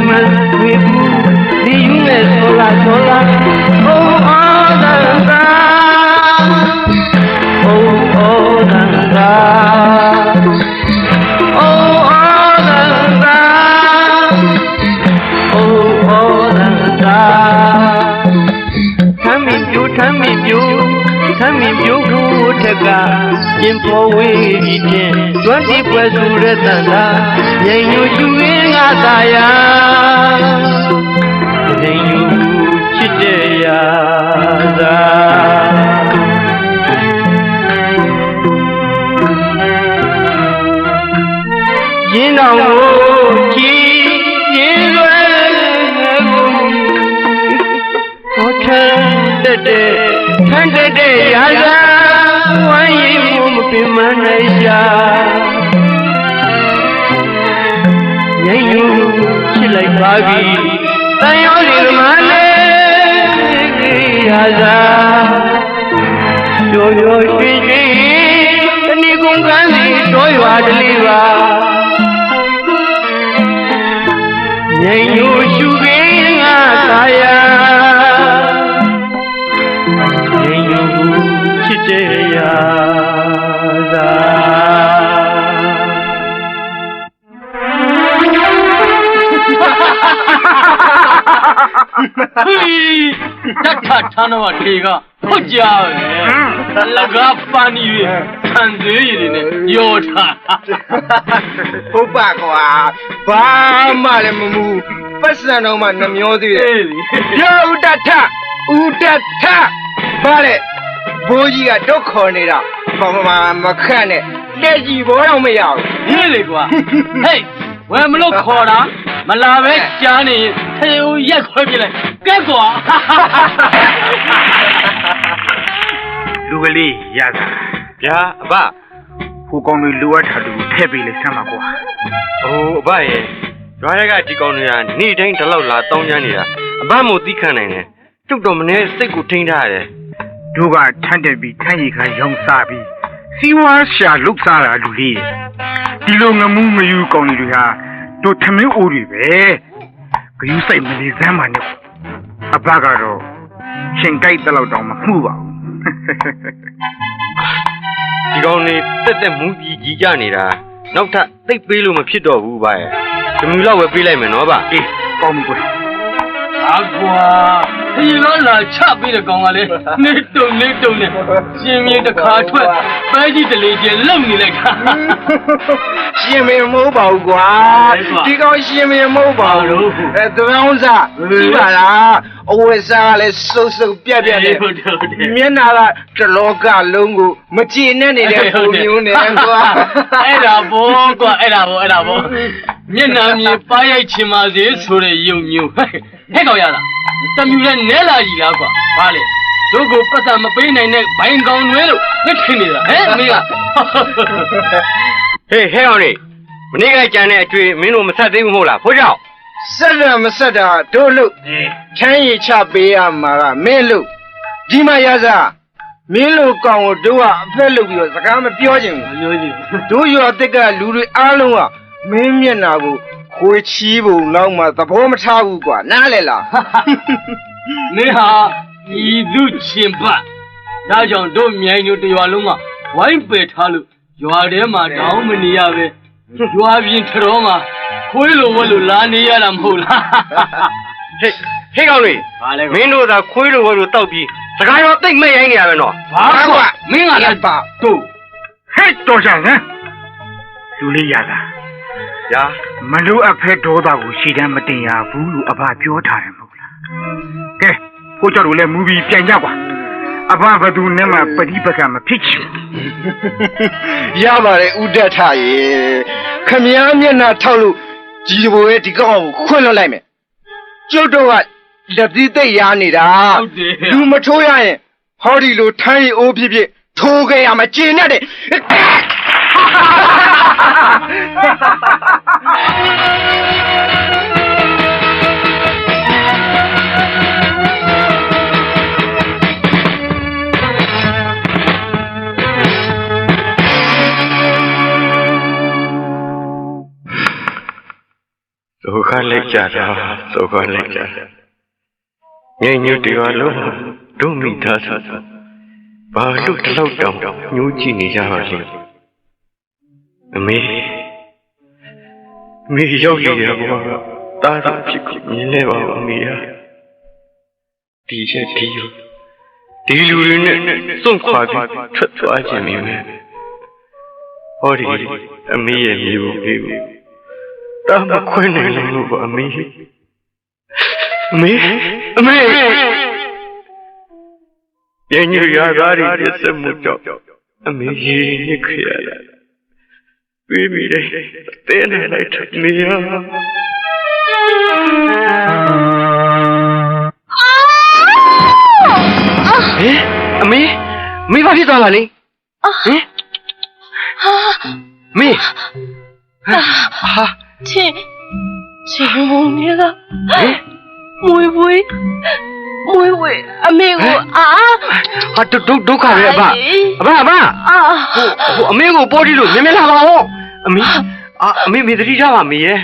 man we the you sola sola oh Ananda oh Ananda oh Ananda oh Ananda Thami pyu thega in for we in 20 ပွဲစုရတန်သာငြိမ်ညူချူရင်းငါသာယာငြိမ်ညူချစ်တဲ့ရာသာရင်းတော်ကိုကြည်ရင်လွယ်ကိုဟောထမ်းတဲ့ရာသာဝိုင်းရင်မပြမနိုင်ရှာငြိမ်ညူချစ်လိုက်ပါပြီတန်ရောဒီမလေးရာသာရိုးရိုးရွှင်ရွှင်တဏီကုန်းကန်းစီတို့ရွာတလေးပါငြိမ်ညူရှုခင်းငါသာယာငြိမ်ညူချစ်တဲ့ရာသာတက်ထထမ်းတော့လေကဟုတ်ကြပဲလကားပန်းကြီးခံသေးရည်နဲ့ရောထားဟုတ်ပါကွာဘာမှလည်းမမူပတ်စံတော့မှနှမျောသေးတယ်ရောဥတထဘာလဲဘိုးကြီးကတော့ခေါ်နေတာမခန့်နဲ့လက်ကြီးဘောတော့မရဘူးဟေးလေကွာဟေးဝယ်မလို့ခေါ်တာမလာပဲကြားနေထေဦးရက်ခွဲပြလိုက်ကဲကွာလူကလေးရတာဗျာအဘဟိုကောင်တွေလိုအပ်တာတူထည့်ပေးလိုက်စမ်းပါကွာအိုးအဘရဲ့ရွာရကဒီကောင်တွေကနေ့တိုင်းဒီလောက်လာတောင်းကြနေတာအဘမို့သိခံနိုင်တယ်ကျုပ်တော်မင်းစိတ်ကိုထိန်းထားရတယ်တို့ကထမ်းတက်ပြီးထမ်းရည်ခါရောင်းစားပြီးစီဝါရှာလုတ်စားတာလူလေးဒီလိုငမှုမယူကောင်တွေဟာတို့ထမင်းအိုးတွေပဲဂယူးစိတ်မနေစမ်းပါနဲ့အဘကတော့ရှင်ကြိုက်တဲ့လောက်တောင်မမှုပါဘူးဒီကောင်နေတက်မူးကြီးကြနေတာနောက်ထပ်သိပ်ပေးလို့မဖြစ်တော့ဘူးဗျာဒီမျိုးလောက်ပဲပေးလိုက်မယ်နော်ဗျအေးကောင်းပြီကွာကွာဒီလိုလာချပေးတဲ့ကောင်ကလေနေတုံနဲ့ရှင်မြေတစ်ခါထွက်ပဲကြီးတလေကျလုံနေလိုက်တာရှင်မေမဟုတ်ပါဘူးကွာဒီကောင်ရှင်မေမဟုတ်ပါဘူးသံအောင်စားကြည့်ပါလားအဝတ်စားလည်းစုပ်ပြက်နေမျက်နှာကတလောကလုံးကိုမကြည်နဲ့နေတဲ့ပုံမျိုးနဲ့ကွာအဲ့ဒါဘောကွာအဲ့ဒါဘောမျက်နှာမြေပါရိုက်ချင်ပါစေဆိုတဲ့ယုံမျိုးဟဲ့ကောင်ရလားတမျိုးနဲ့နဲလာကြီးလားကွာဘာလဲတို့ကိုပတ်စံမပေးနိုင်တဲ့ဘိုင်ကောင်တွေလို့လက်ထင်နေတာဟဲ့မေကဟေးအောင်လေမနေ့ကကြံတဲ့အတွေ့မင်းတို့မဆက်သေးဘူးမဟုတ်လားဖိုးကြောင့်ဆက်တာမဆက်တာတို့လို့ထမ်းရချပေးရမှာကမင်းလို့ဒီမှာရစားမင်းလို့ကောင်ကိုတို့ကအဖက်လုပ်ပြီးတော့စကားမပြောချင်ဘူးတို့ရွာတက်ကလူတွေအားလုံးကမင်းမျက်နှာကိုခွေချီးပုံလောက်မှသဘောမထားဘူးကွာနားလေလားမင်းဟာဤသူချင်းပတ်ဒါကြောင့်တို့မြိုင်တို့တရွာလုံးကဝိုင်းပယ်ထားလို့ရွာထဲမှာတောင်းမနေရပဲရွာပြင်ထတော်မှာခွေးလိုဝက်လိုလာနေရတာမဟုတ်လားဟေးကောင်တွေမင်းတို့သာခွေးလိုဝက်လိုတောက်ပြီးစကားရောတိတ်မဲ့ရိုင်းနေရပဲနော်ဘာကွာမင်းကလည်းပါတို့ဟဲ့တော်ချင်ဟမ်လူလေးရတာညာမလို့အဖက်ဒေါသကိုရှည်တမ်းမတင်ရဘူးလို့အဘပြောထားတယ်မဟုတ်လားကဲဖိုးကြောက်တို့လည်းမူပြီးပြန်ကြကွာအဘဘသူနဲ့မှပฏิပက္ခမဖြစ်ချင်ရပါတယ်ဥဒတ်ထရေခမည်းမျက်နှာထောက်လို့ကြီးဘိုးရဲ့ဒီကောင်ကိုခွင့်လွှတ်လိုက်မယ်ကျုပ်တို့ကလက်သီးသိပ်ရနေတာလူမထိုးရရင်ဟောဒီလိုထမ်းရည်အိုးဖြစ်ဖြစ်ထိုးခဲ့ရမှာကျင်နဲ့တဲ့ ဒုက္ခလိုက်ကြတာဒုက္ခလိုက်ကြတာငယ်ညွတ်တရားလုံးတို့မိသားစုဘာလို့တလောက်တောင်ညှိုးကြည့်နေကြပါလိမ့်အမေရောက်ရတဲ့ဘဝကတားတာဖြစ်ကိုမြင်လဲပါဦးအမေဟာဒီချက်ဒီလူတွေနဲ့စွန့်ခွာပြီးထွက်သွားခြင်းမျိုးပဲဟောဒီအမေရဲ့မျိုးကိုတာမခွင့်နိုင်လို့ပါအမေညညရသားတွေပြစ်မှုကြောင့်အမေရေညစ်ခဲ့ရတယ်ပြီးပြီလေတင်းနေလိုက်တယ်မေယာအမေဘာဖြစ်သွားပါလဲဟင်မေဟာချင်းမုံနေလားမွေအမေကိုဟာဒုက္ခပဲအဘဟိုအမေကိုပေါ်တီလို့မြင်လာပါဦးအမေမေတတိထားပါမေရဲ့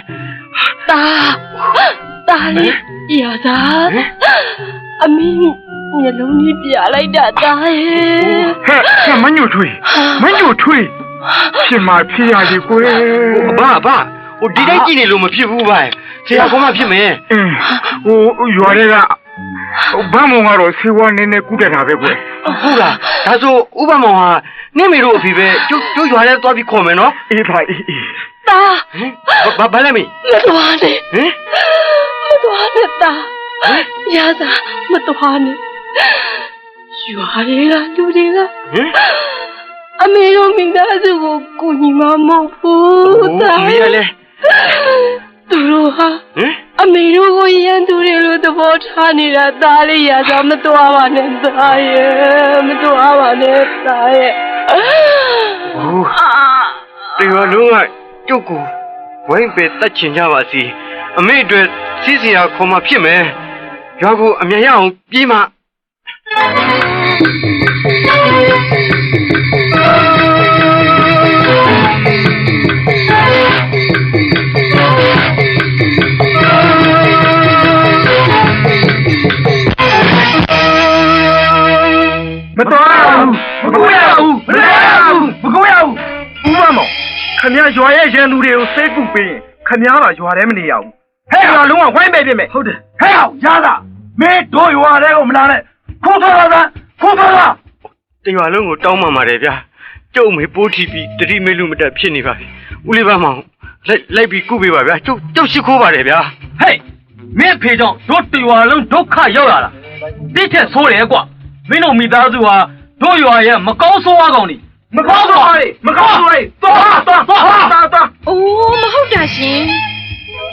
တာလေးရတာအမေမျက်လုံးကြီးပြလိုက်တာတာရဲ့ဟဲ့မညို့ထွေးဖြစ်မှာဖြစ်ရလေကွယ်အဘဟိုဒီတိုင်းကြည့်နေလို့မဖြစ်ဘူးဗျဆရာကောမဖြစ်မယ်ရွာတွေကဘာမောင်ကတော့ဆေးဝါးနည်းနည်းကုတတ်တာပဲကွယ်ဟုတ်လားဒါဆိုဥပမောင်ဟာနင့်မေတို့အဖေပဲကျိုးရွာထဲသွားပြီးခေါ်မယ်နော်အေးပါတာဘာလဲမေမသွားနဲ့တာရသာမသွားနဲ့ရွာတွေကလူတွေကအမေတို့မိသားစုကိုကိုညီမမဟုတ်ဘူးတာမေရလေသူတို့ဟာအမေတို့ကိုရန်သူတွေလို့သဘောထားနေတာသားလေးရသာမသွားပါနဲ့သားရဲ့မသွားပါနဲ့သားရဲ့တရားလုံးကကျုပ်ကိုဝိုင်းပဲတတ်ချင်ကြပါစီအမေအတွက်စီးစရာခေါ်မှဖြစ်မယ်ရွာကိုအမြန်ရအောင်ပြေးမှမကိုရဘူးဥပမောင်ခမရရွာရဲ့ရန်သူတွေကိုစိတ်ကူပေးရင်ခမရပါရွာထဲမနေရဘူးဟဲ့ရွာလုံးကဝိုင်းပဲပြင်မယ်ဟုတ်တယ်ဟဲ့အောင်ရတာမင်းတို့ရွာထဲကိုမလာနဲ့ခိုးသွားတာတရွာလုံးကိုတောင်းပန်ပါတယ်ဗျာကျုပ်မေပိုးထီပြီးတတိမေလူမတက်ဖြစ်နေပါပြီဦးလေးပါမောင်လိုက်ပြီးကုပေးပါဗျာကျုပ်ရှိခိုးပါတယ်ဗျာဟဲ့မင်းဖေကြောင့်တို့တရွာလုံးဒုက္ခရောက်လာတာတိထက်ဆိုးတယ်ကွာမင်းတို့မိသားစုဟာတို့ရွာရဲ့မကောင်းဆိုးဝါးကောင်နေမကောင်းသွားသွားအိုးမဟုတ်တာရှင်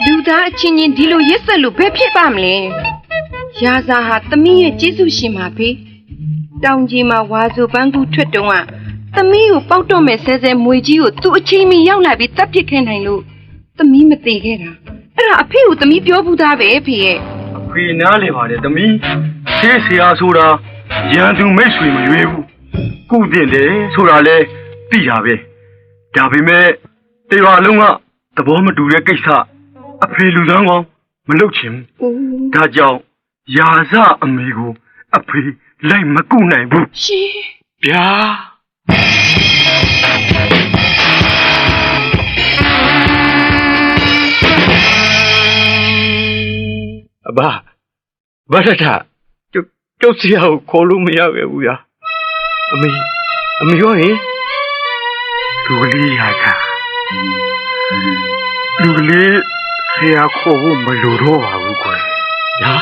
လူသားအချင်းချင်းဒီလိုရက်ဆက်လို့ဘယ်ဖြစ်ပါမလဲရာဇာဟာသမီးရဲ့ကျေးဇူးရှင်ပါဖေတောင်ကြီးမှာဝါဆိုပန်းကူထွက်တုံးကသမီးကိုပေါက်တော့မဲ့ဆဲမွေကြီးကိုသူ့အချင်းမီရောက်လာပြီးတပ်ပစ်ခဲ့နိုင်လို့သမီးမသေးခဲ့တာအဲ့ဒါအဖေကိုသမီးပြောဘူးသားပဲဖေရဲ့အဖေနားလေပါတယ်သမီးဆေးဆရာဆိုတာရန်သူမိတ်ဆွေမရွေးဘူးကုတင်တယ်ဆိုတာလဲသိတာပဲဒါပေမဲ့တရွာလုံးကသဘောမတူတဲ့ကိစ္စအဖေလူသားကောင်မလုပ်ချင်ဘူးဒါကြောင့်ရာဇအမေကိုအဖေလိုက်မကုနိုင်ဘူးရှင်ဗျာအဘဘာထကျုပ်စီအောင်ခေါ်လို့မရခဲ့ဘူးဗျာအမေရောဟင်လူကလေးရတာလူကလေးဆရာခေါ်ဖို့မလိုတော့ပါဘူးကွယ်ဟာ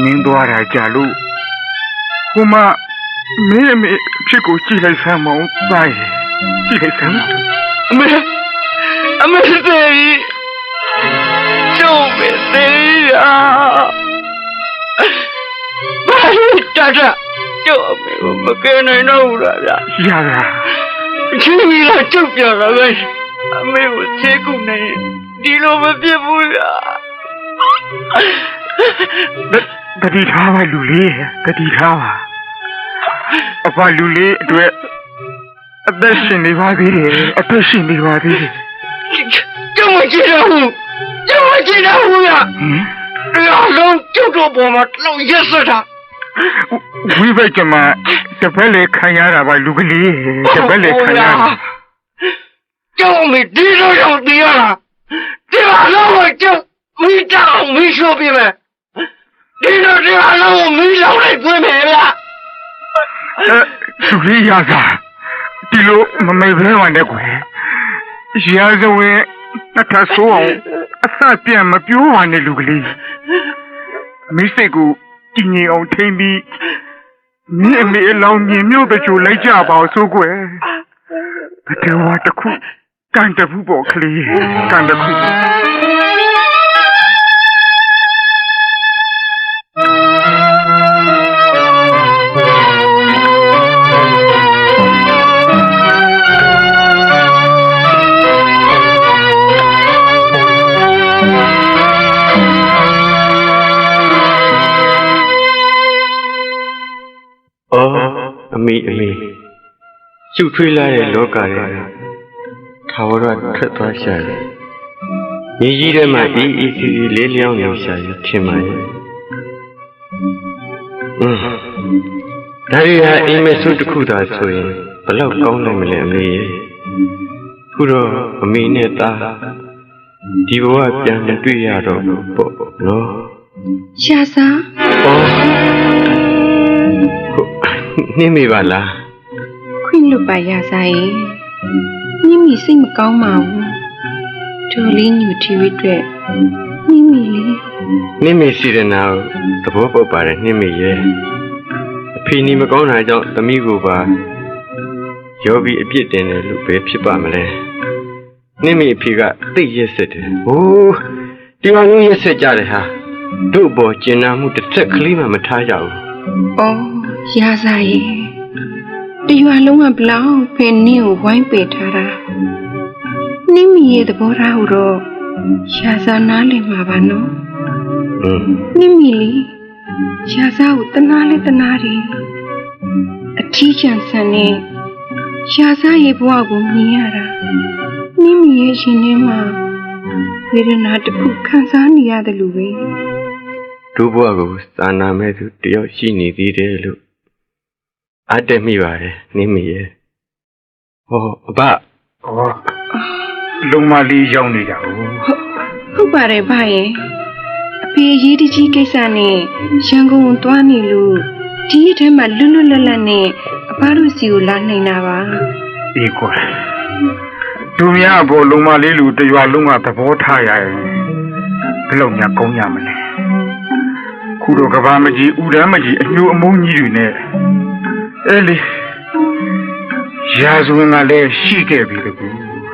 နင်းသွားတာကြလို့ဟိုမှာမင်းအမေဖြစ်ကိုကြည့်လိုက်စမ်းမအောင်သားရဲ့ကြည့်လိုက်စမ်းအမေသေးကျုပ်ပဲသေးရဘာလို့တတ်ကျုပ်အမေကိုမကယ်နိုင်တော့ဘူးလားဗျာရတာချင်းကြီးလာကျုပ်ပြောတာပဲအမေကိုချေကူနေဒီလိုမဖြစ်ဘူးဗျာတတိထားပါလူလေးတတိထားပါအဖလူလေးအတွက်အသက်ရှင်နေပါသေးတယ်အသက်ရှင်နေပါသေးတယ်ကျုပ်မကြည့်တော့ဘူးကျ သိတယ်ဘူးရတရားလုံးကျုပ်တို့ပေါ်မှာလောက်ရက်စက်တာ ဝိဘက်ကျမတပည့်လေခံရတာပါလူကလေးတပည့်လေခံရတာ ကျုပ်မိဒီလိုရောက်တည်ရတာဒီမှာလုံးဝကျုပ်မိတောင်မိရှိုးပြမယ်ဒီလိုတရားလုံးကိုမိလောက်လိုက်ပြမယ်ဗျာ လူလေးရစားဒီလိုမမေ့ဘဲဝင်တဲ့ကွယ်ရာဇဝင်အထဆိုးအောင်အစပြန်မပြောပါနဲ့လူကလေးမိစိတ်ကိုတည်ငြိမ်အောင်ထိမ့်ပြီးမိအမေအလောင်းမြင်မြို့တချို့လိုက်ကြပါအောင်ဆိုကွယ်ဘယ်တော့တခုကန်တဘူးပေါ့ကလေးကန်တခု အမေရှုထွေးလာတဲ့လောကထဲထာဝရထွက်သွားရှာတယ်ညီကြီးထဲမှာအေးအေးဆေးဆေးလေးလျောင်းနေရှာရထင်ပါရဲ့ဒါရီဟာအိမ်မဆုတစ်ခုသာဆိုရင်ဘလောက်ကောင်းနိုင်မလဲအမေရဲ့ခုတော့အမေနဲ့သားဒီဘဝပြန်မတွေ့ရတော့ပေါ့နော် ရှာစား နေမိပါလား ခွင့်လွတ်ပါရစားရဲ့မိမိစိတ်မကောင်းပါဘူးတို့လေးညူတီဝိအတွက်မိမိလေး နေမိစီရနာသဘောပေါက်ပါတယ်နေမိရဲ့အဖေနီမကောင်းတာကြောင့်သမီးကိုပါရောပြီးအပြစ်တင်တယ်လို့ပဲဖြစ်ပါမလဲနေမိအဖေကသိရက်စစ်တယ်ဟိုးဒီမှာလုံးရက်စစ်ကြတယ်ဟာတို့ပေါ်ကျင်နာမှုတစ်သက်ကလေးမှမထားကြဘူး အော်ရစားရဲ့တရွာလုံးကဘလောက်ဖယ်နင်းကိုဝိုင်းပယ်ထားတာနိမိရဲ့သဘောထားကိုတော့ရှာစားနားလည်မှာပါနော်နိမိလေးရှာစားကိုတနာလဲတနာတယ်အထီးချန်ဆန်နဲ့ရှာစားရဲ့ဘဝကိုမြင်ရတာနိမိရဲ့ရှင်ထဲမှာဝေဒနာတစ်ခုခံစားနေရတယ်လို့ပဲ တို့ဘဝကိုစာနာမဲ့သူတယောက်ရှိနေသေးတယ်လို့အတက်မိပါတယ်နေမိရဲ့ဟောအဘ လုံမလေးရောက်နေတာ哦 ဟုတ်ပါတယ်ဗျရဲ့အဖေရေးတကြီးကိစ္စနဲ့ရန်ကုန်ကိုသွားနေလို့ဒီအထဲမှာလွတ်လွတ်လပ်လပ်နဲ့အဖတို့စီကိုလာနိုင်တာပါ အေးကွာသူများအပေါ်လုံမလေးလူတရွာလုံးကသဘောထားရရင်ဘယ်လိုများကောင်းရမလဲခုတော့ကဘာမကြီးဥဒန်းမကြီးအညိုအမုန်းကြီးတွေနဲ့အဲ့လေရာဇဝင်ကလည်းရှိခဲ့ပြီတကူ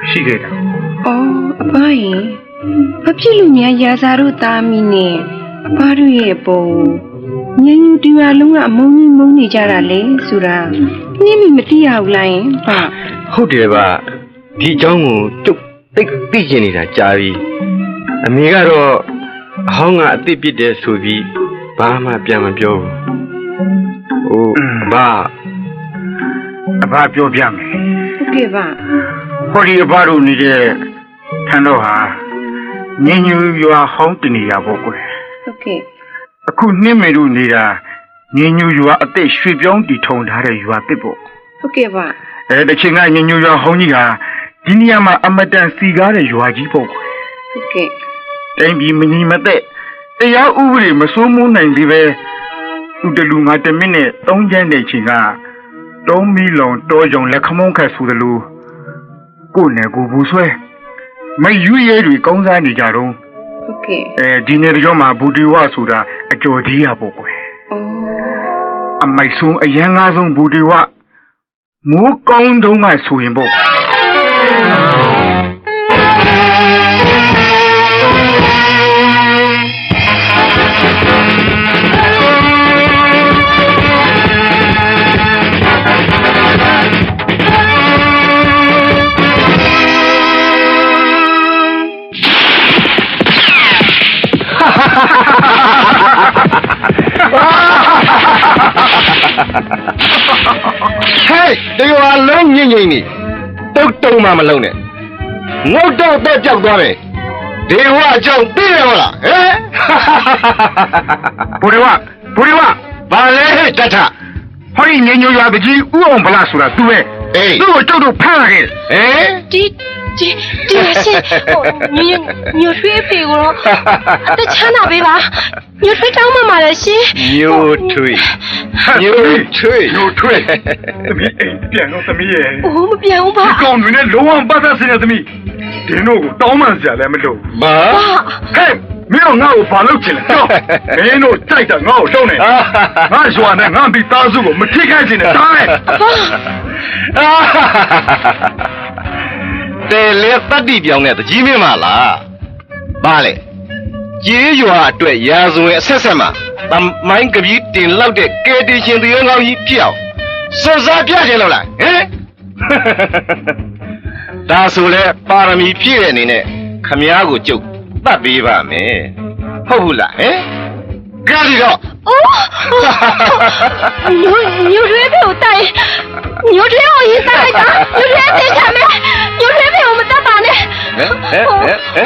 ရှိခဲ့တာ အော်အဖရဲ့ဘာဖြစ်လို့များရာဇာတို့သားမီးနဲ့အဖတို့ရဲ့ပုံညင်ညူတီဝါလုံးကအမုန်းကြီးမုန်းနေကြတာလေဆိုတာနင်းမိမသိရဘူးလားယင်ဗျ ဟုတ်တယ်ဗျဒီအကြောင်းကိုကျုပ်သိကျင်နေတာကြားပြီအမေကတော့အဟောင်းကအစ်စ်ပြစ်တယ်ဆိုပြီးဘာမှပြန်မပြောဘူးဟိုအဘပြောပြမယ် ဟုတ်ကဲ့ဗျ ဟောဒီအဘတို့နေတဲ့ထန်တော့ဟာညင်ညူရွာဟောင်းတနေရပေါ့ကွယ် ဟုတ်ကဲ့ အခုနှင်းမေတို့နေတာညင်ညူရွာအသက်ရွှေပြောင်းတည်ထုံထားတဲ့ရွာတစ်ပေါ့ ဟုတ်ကဲ့ဗျ တချင်ကညင်ညူရွာဟောင်းကြီးဟာဒီနေရာမှာအမတန်စီကားတဲ့ရွာကြီးပေါ့ကွယ် ဟုတ်ကဲ့ တိုင်းပြည်မညီမသက်တရားဥပဒေမစိုးမိုးနိုင်သေးပဲသူတလူငါတမင်းနဲ့သုံးချမ်းတဲ့ချိန်ကတုံးမီလောင်တောကြောင်လက်ခမုန်းခတ်ဆိုသလိုကိုယ်နဲ့ကိုဘူးဆွဲမယူရဲတွေကောင်းစားနေကြတော့ ဟုတ်ကဲ့ ဒီနေ့ကြောမှာဘူတီဝဆိုတာအကျော်ကြီးရပေါ့ကွယ် အော် အမိုက်ဆုံးအရန်ကားဆုံးဘူတီဝမိုးကောင်းတုံးကဆိုရင်ပေါ့ ဟဲ့ဒီကလုံးညင်ညင်နေတုတ်တုံမှမလုံးနဲ့ငုတ်တော့တော့ကြောက်သွားမယ် ဒေဝအကြောင်းသိတယ်မလားဟဲ့ ဘိုးတော်က ဘာလဲတထ ဟောဒီငညိုရွာတကြီးဥအောင်ဗလားဆိုတာသူပဲ အေး သူ့ကိုကျုပ်တို့ဖမ်းလာခဲ့ ဟဲ့ ဒီရှင်ညိုထွေးဖေကိုတော့တချမ်းသာပေးပါညိုထွေးတောင်းမှမှာလေရှင် မျိုးထွေးမျိုးထွေး ညိုထွေးသမီးအိမ်ပြန်တော့သမီးရဲ့ အိုးမပြောင်းပါ ဒီကောင်တွေနဲ့လုံးဝပတ်သက်စင်တဲ့သမီးဒင်းတို့ကိုတောင်းပန်စရာလည်းမလို ဘာ ဟဲ့မင်းတို့ငါ့ကိုဘာလုပ်ချင်လဲတော့မင်းတို့ကြိုက်တာငါ့ကိုလုပ်နေငါရွာနဲ့ငါမိသားစုကိုမထိခိုက်ချင်နဲ့တားလေ တဲလေတတ်တိပြောင်းတဲ့တကြီးမင်းမလားဘာလဲကျေးရွာအတွက်ရာဇဝင်အဆက်ဆက်မှာတမိုင်းကပီးတင်လောက်တဲ့ကဲတီရှင်သူရဲကောင်းကြီးပြောင်းစွတ်စားပြချင်လို့လားဟမ်ဒါဆိုလဲပါရမီပြည့်တဲ့အနေနဲ့ခမည်းကိုကျုပ်တတ်ပေးပါမယ်ဟုတ်ဘူးလားဟမ်ကြည့်တော့ အိုးညိုထွေးဖေကိုတိုက်ညိုထွေးကိုရင်တိုက်တာညိုထွေးသိချင်မယ်ညိုထွေးဖေကိုမတတ်ပါနဲ့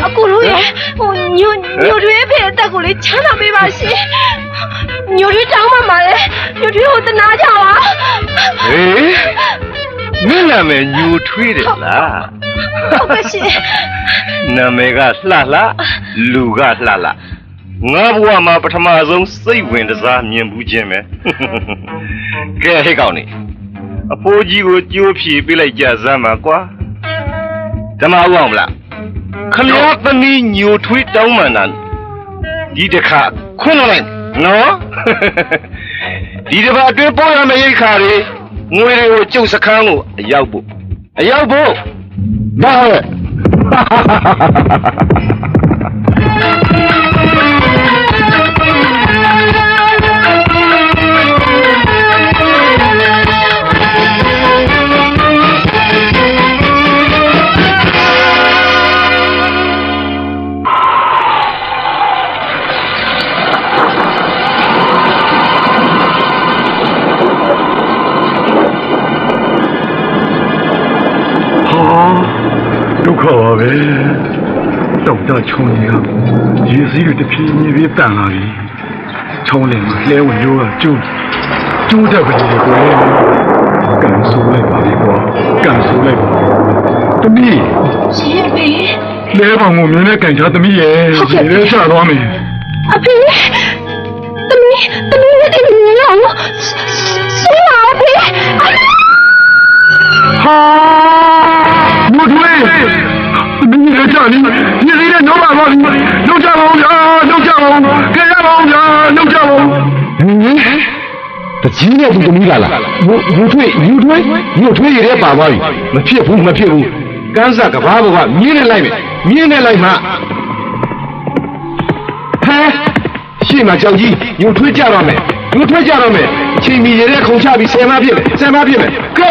အခုလို့ရညိုထွေးဖေအသက်ကိုလေချမ်းသာပေးပါရှင်ညိုထွေးတောင်းမှမှာလေညိုထွေးကိုတနာကြပါ ဟေးမင်းနာမည်ညိုထွေးတယ်လား ဟုတ်ကဲ့ရှင် နာမည်ကလှလှလူကလှလှငါဘဝမှာပထမဆုံးစိတ်ဝင်စားမြင်ဘူးခြင်းပဲကဲဟဲ့ကောင်နေအဖိုးကြီးကိုကြိုးဖြေပေးလိုက်ကြစမ်းပါကွာဓမ္မဥအောင်မလားခမည်းသမီးညိုထွေးတောင်းမှန်တာဒီတစ်ခါခွန်းလိုက်နော်ဒီတစ်ပတ်အတွင်းပေါ်ရမယ့်ရိတ်ခါတွေငွေတွေကိုကျုပ်စခန်းကိုအရောက်ဖို့ဘာလဲဒုက္ခပါပဲတောင်ကြချုံနေကရေစီးတွေတဖြည်းဖြည်းတန်လာပြီချောင်းလင်မှာလဲဝင်ရိုးကကျိုးတတ်ပါလေကွယ်ကန်ဆိုးလိုက်ပါလေကွာကန်ဆိုးလိုက်ပါတမီး ရှင်ဖေ လဲပေါင်ကိုမြင်တဲ့ကန်ချတမီးရဲ့ရေထဲချသွားမယ် အဖေသမီးရဲ့တင်နေအောင်ဆိုးပါအဖေ ဟာမွတ်ဝဲတမီးရဲ့ချာနေရေစီးနဲ့နှောပါပါလိလောက်ကြပါဦးဗျာလောက်ကြပါဦးကြရပါဦးဗျာလောက်ကြပါဦးတကြီးနဲ့ဒီသမီးလာလားယူထွေးရတဲ့ပါသွားပြီမဖြစ်ဘူးကန်းစားကဘာဘကမြင်းနဲ့လိုက်မှဟဲရှေ့မှာကြောက်ကြီးယူထွေးကြတော့မယ်အချိန်မီရတဲ့ခုံချပြီးဆယ်မဖြစ်မယ်ကဲ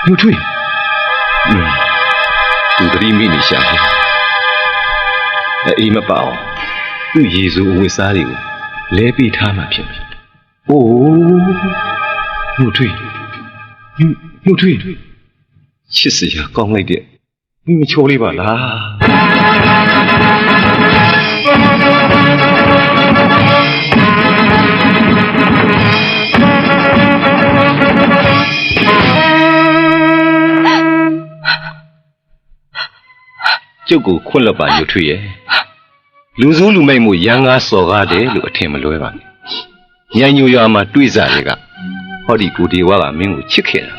ညိုထွေးသူတတိမိနေရှာတယ်အေးမပေါ့သူ့ရေစိုးအဝတ်စားတွေကိုလဲပြီးထားမှဖြစ်မယ်အိုးညိုထွေးချစ်စရာကောင်းလိုက်တဲ့မိမချိုးလေးပါလားကျုပ်ကိုခွန့်လွတ်ပါညိုထွေးရဲ့လူစုလူမိတ်မှုရန်ကားစော်ကားတယ်လို့အထင်မလွဲပါနဲ့ညညိုရွာမှာတွေ့စားတွေကဟောဒီကိုဒီဝါကမင်းကိုချစ်ခဲ့တာ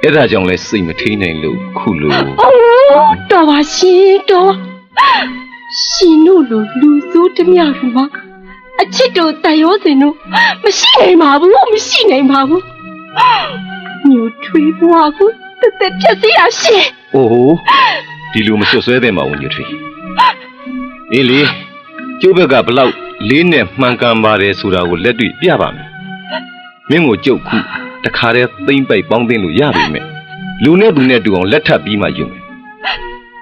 အဲ့ဒါကြောင့်လဲစိတ်မထိန်နိုင်လို့ခုလိုအိုးတော်ပါရှင်တော်ရှင်တို့လိုလူစုတမျှလူပါအချစ်တို့တန်ရောစင်တို့မရှိနိုင်ပါဘူးညိုထွေးဘွားကိုတက်ပြက်စီရရှင်အိုးဒီလိုမဆွဆွဲသင့်ပါဘူးညိုထွေးအေးလေကျုပ်ဘက်ကဘလောက် လေးနဲ့မှန်ကန်ပါတယ်ဆိုတာကိုလက်တွေ့ပြပါမယ်မင်းကိုကြုတ်ခုတခါတည်းသိမ့်ပိုက်ပေါင်းသိလို့ရပြီမဲ့လူနဲ့သူနဲ့တူအောင်လက်ထပ်ပြီးမှယူမယ်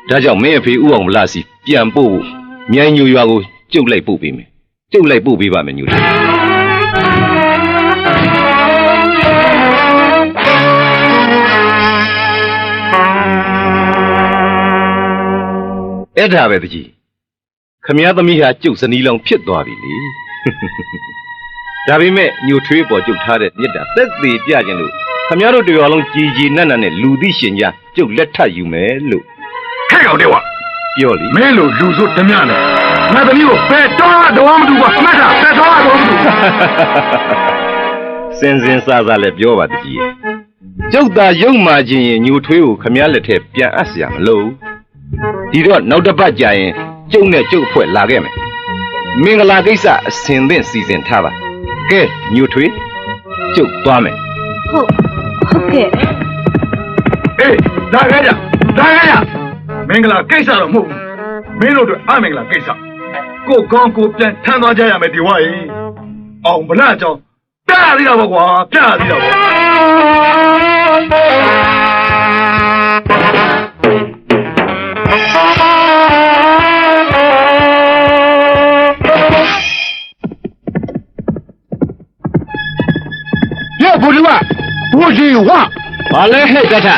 ဒါကြောင့်မင်းအဖေဥအောင်မလားစီပြန်ပို့ဖို့မြိုင်ညူရွာကိုကျုပ်လိုက်ပို့ပေးမယ်ကျုပ်လိုက်ပို့ပေးပါမယ်ညူလေးအဲ့ဒါပဲတကြီးခမည်းသမီးဟာကျုပ်စနီးလောင်ဖြစ်သွားပြီလေဒါပေမဲ့ညိုထွေးပေါ်ကျုပ်ထားတဲ့မြစ်တာသက်သေပြခြင်းလို့ခမည်းတို့တရားလုံးကြည်ကြည်နက်နက်နဲ့လူသိရှင်ကြားကျုပ်လက်ထပ်ယူမယ်လို့ဟဲ့ကောင်တဲ့ဝါပြောလေမင်းလိုလူဆိုဓမြနဲ့ငါသမီးကိုဘယ်တော့မတူပါမှတ်တာဘယ်တော့မတူစင်စင်စားစားလည်းပြောပါတကြီးကျုပ်သာရုံမာခြင်းရင်ညိုထွေးကိုခမည်းလက်ထက်ပြန်အပ်เสียမလို့ဒီတော့နောက်တစ်ပတ်ကြာရင်ကျုပ်နဲ့ကျုပ်အဖွဲ့လာခဲ့မယ်မင်္ဂလာကိစ္စအစင်သင့်စီစဉ်ထားပါကဲညိုထွေးကျုပ်သွားမယ်ဟုတ်ကဲ့အေးလာခဲ့ကြမင်္ဂလာကိစ္စတော့မဟုတ်ဘူးမင်းတို့တို့အမင်္ဂလာကိစ္စကိုကောင်းကိုပြန်ထမ်းသွားကြရမယ်ဒီဝါရေအောင်ဗလားကြောင့်ပြရသေးတာပေါ့ကွာပြရသေးတာပေါ့ဘူဒီဝဘာလဲဟဲ့တထ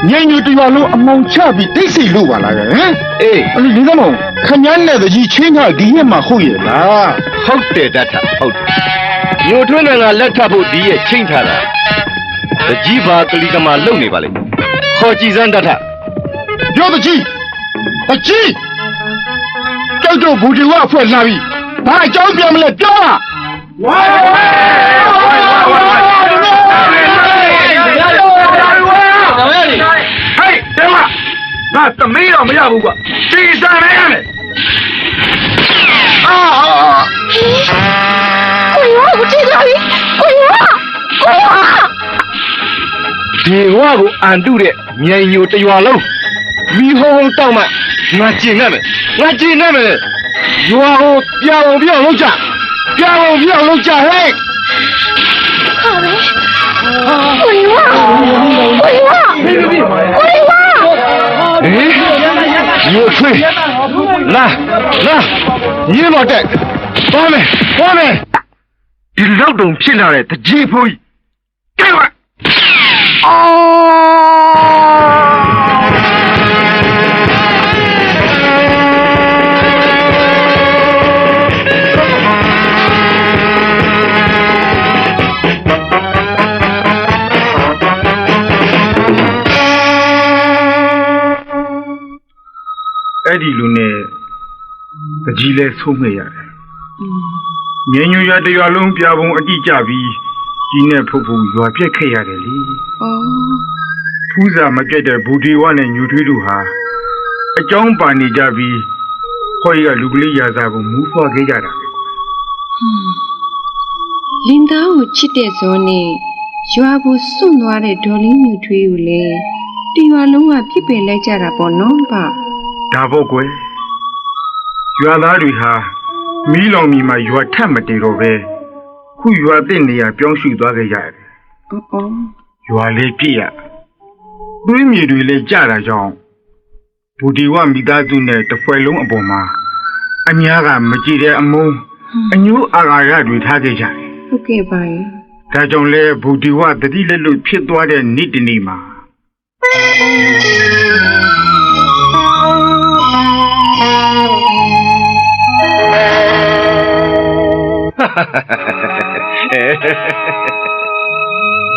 ညညူတရွာလုံးအမောင်ချပြီးတိတ်ဆိတ်လို့ပါလားဟမ်အေးအဲ့ဒီကောင်ခမန်းနဲ့တကြီးချင်းကဒီရက်မှာဟုတ်ရဲ့လားဟုတ်တယ်တထဟုတ်တယ်ညိုထွန်းကလက်ထပ်ဖို့ဒီရက်ချင်းထားတာတကြီးပါကလေးကမှလုံနေပါလိမ့်ခေါ်ကြည်စမ်းတထပြောတကြီးကျောက်တော့ဘူဒီဝအဖွဲ့လာပြီဘာအကြောင်းပြန်မလဲပြောပါဝါငါသမီးတော့မရဘူးကွာစီစံနေရမယ်ကိုရောကိုကြည့်လာပြီကိုရောဒီဝါကိုအန်တုတဲ့မြိုင်ညိုတရွာလုံးမီးဟုံးတောက်မှငါကျင်နေမယ်ရွာကိုပြောင်းလုံးကြဟဲ့ကိုရောညိုထွေးလာညင်းတော့တက်သွားမယ်ဒီလောက်တုံဖြစ်လာတဲ့တကြီးဖိုးကြီးကဲဝါအဲ့ဒီလူနဲ့တကြီးလဲဆုံးခဲ့ရတယ်။ငြိမ်ညွရွာတရွာလုံးပြပုံအတိကျပြီးကြီးနဲ့ဖုတ်ဖုတ်ရွာပြက်ခဲ့ရတယ်လေ။ထူးစာမပြတ်တဲ့ဘူဒီဝနဲ့ညူထွေးတို့ဟာအကြောင်းပါနေကြပြီးဟော်ရီကလူကလေးရာစာကိုမူးဖွားခဲ့ကြတာပဲလင်သားကိုချစ်တဲ့ဇောနဲ့ရွာကိုစွန့်သွားတဲ့ဒေါ်လေးညူထွေးကိုလည်းတရွာလုံးကပြစ်ပယ်လိုက်ကြတာပေါ့နော်ဗျဒါပေါ့ကွယ်ရွာသားတွေဟာမီးလောင်မီမှာရွာထက်မတည်တော့ပဲခုရွာတဲ့နေရာပြောင်းရွှေ့သွားခဲ့ရတယ်ရွာလေးပြည့်ရသွေးမြေတွေလည်းကြတာကြောင့်ဘူဒီဝမိသားစုနဲ့တဖွဲလုံးအပေါ်မှာအများကမကြည့်တဲ့အမုန်းအညိုးအာဃာရတွေထားခဲ့ကြတယ်ဟုတ်ကဲ့ပါဒါကြောင့်လဲဘူဒီဝတတိလက်လို့ဖြစ်သွားတဲ့နေ့တနေ့မှာ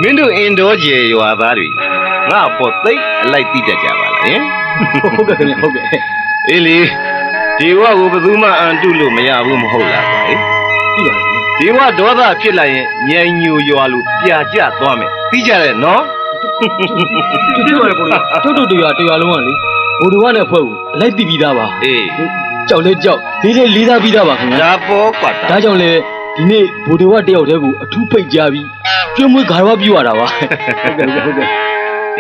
မင်းတို့အင်တော်ကျေရွာသားတွေငါ့ပေါ်သိအလိုက်သိတတ်ကြပါလားဟင်ဟုတ်ကဲ့ခင်ဗျဟုတ်ကဲ့အေးလေဒီဝကိုဘယ်သူမှအန်တုလို့မရဘူးမဟုတ်လားကွာဟင်ဒီဝဒေါသဖြစ်လိုက်ရင်ညံညူရွာလို့ပြာကျသွားမယ်သိကြတယ်နော်ဒီလိုလေကိုတို့တို့တရားလုံးကလေဘိုးတော်ကလည်းဖွဲ့ဘူးအလိုက်သိပြီးသားပါအေးကြောက်လဲကြောက်လေးစားပြီးသားပါခင်ဗျာဒါပေါ်ကွာဒါကြောင့်လေဒီနေ့ဘိုးတော်ကတယောက်တည်းကိုအထူးဖိတ်ကြားပြီးကျွမ်းမွေးဂါရဝပြုရတာပါဟုတ်ကဲ့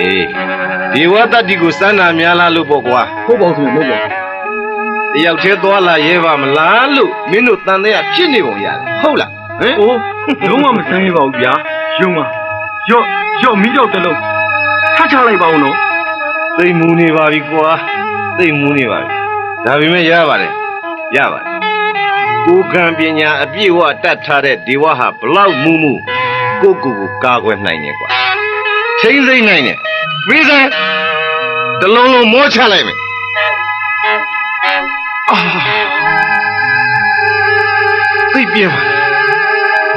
အေးဒီဝတ္တတိကိုစမ်းနာများလားလို့ပေါ့ကွာဟုတ်ပါဦးခင်ဗျဟုတ်ကဲ့ တယောက်တည်းသွားလာရဲပါမလားလို့မင်းတို့တန်တဲ့ဖြစ်နေပုံရတယ်ဟုတ်လားဟမ် ။အိုးလုံးဝမဆန်းရပါဘူးဗျာ။ယုံပါ။ရော့မီးတော့တလုံးထားချလိုက်ပါဦးနော် သိမ်မူနေပါပြီကွာသိမ်မူနေပါပြီဒါပေမဲ့ရပါတယ်ကိုခံပညာအပြည့်ဝတတ်ထားတဲ့ဒေဝဟာဘလောက်မူမူကိုကိုကာကွယ်နိုင်တယ်ကွာချိန်စိမ့်နိုင်တယ်ပြီးစမ်းတလုံးလုံးမောချလိုက်မယ်သိပြင်းပါ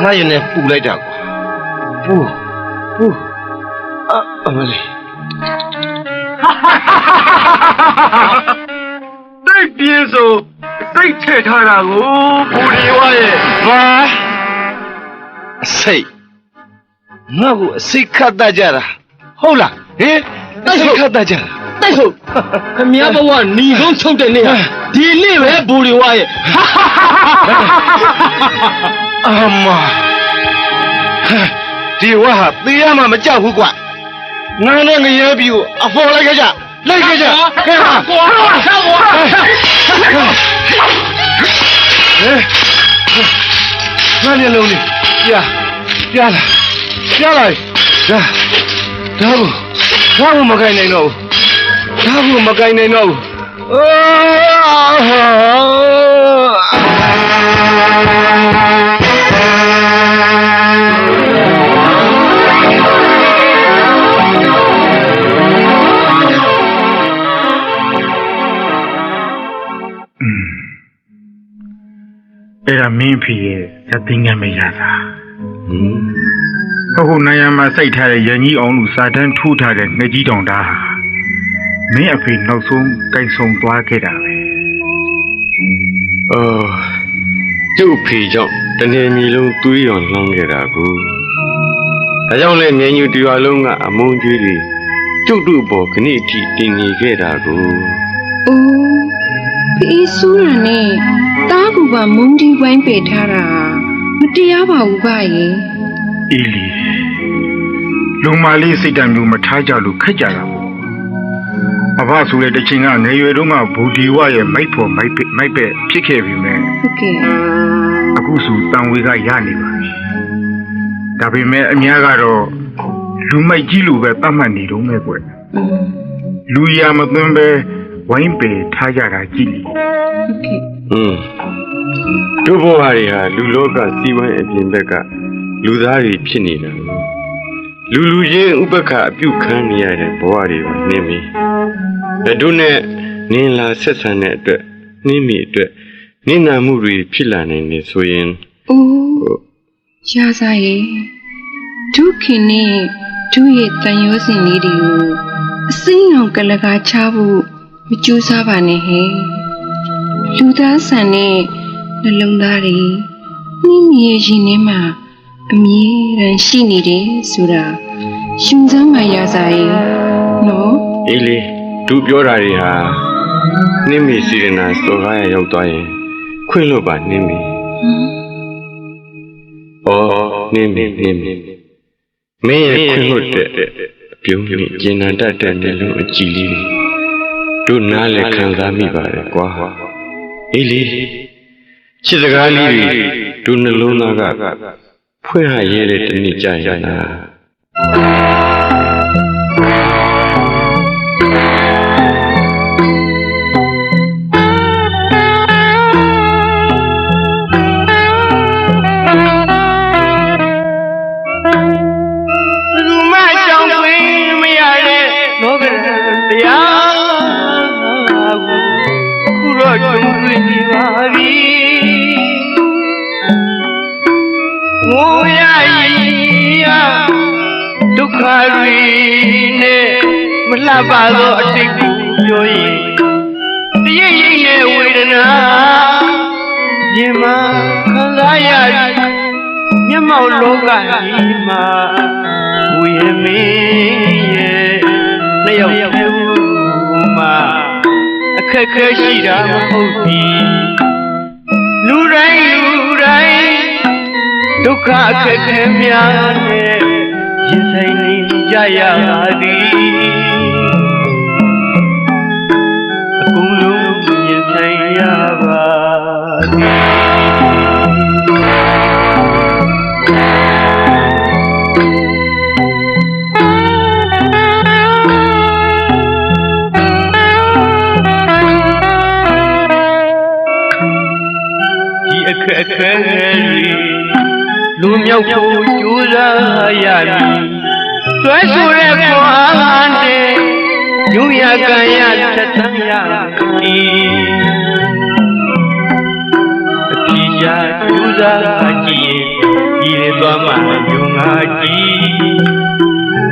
ငါရင်နဲ့ပူလိုက်တာကွာပူအမလေး ။တိတ်ပြင်းဆိုစိတ်ထည့်ထားတာကိုဘူဒီဝါရဲ့ ဘာအစိတ်ငါ့ကိုအစိတ်ခတ်တတ်ကြတာဟုတ်လားဟင်အစိတ်ခတ်တတ်ကြတာ တိုက်ဟုတ်ခမည်းဘဝညီဆုံးချုပ်တဲ့နေ့ဟာဒီနေ့ပဲဘူရီဝါရဲ့ အမဒီဝါဟာတေးရမှမကြောက်ဘူးကွာငါနဲ့ငရဲပြီကိုအဖော်လိုက်ကြလိုက်ကြဟဲ့ဟာကွာငါလည်းလုံးနေပြလာဒါဘူးမကိုင်နိုင်တော့ဘူးအဲ့ဒါမင်းဖေရဲ့ဇာတိငတ်မရတာဟုတ်နိုင်ရမှာစိတ်ထားတဲ့ရန်ကြီးအောင်လူစာတန်းထိုးထားတဲ့နှစ်ကြီးတောင်သားမင်းအဖေနောက်ဆုံးတိုင်ဆုံသွားခဲ့တာပဲ ကျုပ်ဖေကြောင့်တနေ့မီလုံးသွေးရောင်လှမ်းခဲ့တာကိုဒါကြောင့်လဲနေညူတရားလုံးကအမုန်းကြီးတွေကျုပ်တို့ပေါ်ခဏအထိတင်နေခဲ့တာကို ။အိုးဖေးဆိုးရနဲ့တားကူပါမုန်းတီးဝိုင်းပယ်ထားတာမတရားပါဘူးဗျရဲ့ အေးလီလုံမလေးစိတ်ဓာတ်မျိုးမထားကြလို့ခက်ကြတာပေါ့အဖဆိုတဲ့တချင်ကငယ်ရွယ်တုန်းကဘူဒီဝရဲ့မိုက်ဖို့မိုက်ပဲဖြစ်ခဲ့ပြီမဲ့ ဟုတ်ကဲ့ အခုဆိုတန်ဝေကရနေပါပြီဒါပေမဲ့အများကတော့လူမိုက်ကြီးလိုပဲတတ်မှတ်နေတော့မဲ့ကွယ်လူရမသွင်းပဲဝိုင်းပေထားကြတာကြည့်လေ ဟုတ်ကဲ့ တို့ဘဝတွေဟာလူလောကစီးပွားရေးအပြင်ဘက်ကလူသားတွေဖြစ်နေတာလူချင်းဥပက္ခအပြုခံနေရတဲ့ဘဝတွေပါနေပြီတို့နဲ့နင်းလာဆက်ဆံတဲ့အတွက်နှင်းမိအတွက်နင်းနာမှုတွေဖြစ်လာနိုင်နေဆိုရင် အိုးရာစားရဲ့ဒုခင်နဲ့ဒုရဲ့တန်ရောစင်လေးတွေကိုအစိမ်းအောင်ကလကားချဖို့မကြိုးစားပါနဲ့ဟဲ့လူသားဆန်နဲ့နှလုံးသားတွေနှင်းမြရဲ့ရင်ထဲမှာအမြဲတမ်းရှိနေတယ်ဆိုတာရှင်စမ်းမရစားရဲ့နော် အေးလေသူပြောတာတွေဟာနှင်းမိစီရနာစောကားရရောက်သွားရင်ခွင့်လို့ပါနှင်းမိနှင်းမိမင်းရဲ့ခွင့်လို့တဲ့အပြုံးနဲ့ကျင်နာတတ်တဲ့နှလုံးအကြည်လေးတို့နားလည်းခံစားမိပါတယ်ကွာအေးလေချစ်စကားလေးတွေတို့နှလုံးသားကဖွင့်ဟရဲတဲ့တနေ့ကြာရလားလှပသောအတိတ်ကိုပြောရင်တရိပ်ရိပ်နဲ့ဝေဒနာရင်မှာခံစားရမျက်မှောက်လောကကြီးမှာဝိရမင်းရဲ့နှစ်ယောက်တည်းမှာအခက်ခဲရှိတာမဟုတ်ဘူးလူတိုင်းဒုက္ခအခက်ခဲများနဲ့ရင်ဆိုင်နေကြရသည်အကုန်လုံးရင်ဆိုင်ရ လူမြောက်ဖို့ကြိုးစားရမည်ဆွဲဆိုတဲ့ခွန်နဲ့ညူရကံရထက်သန်ရမည်အဖြေရှာကြိုးစားကြည့်ရင်ဒီသွားမှညူငါကြည့်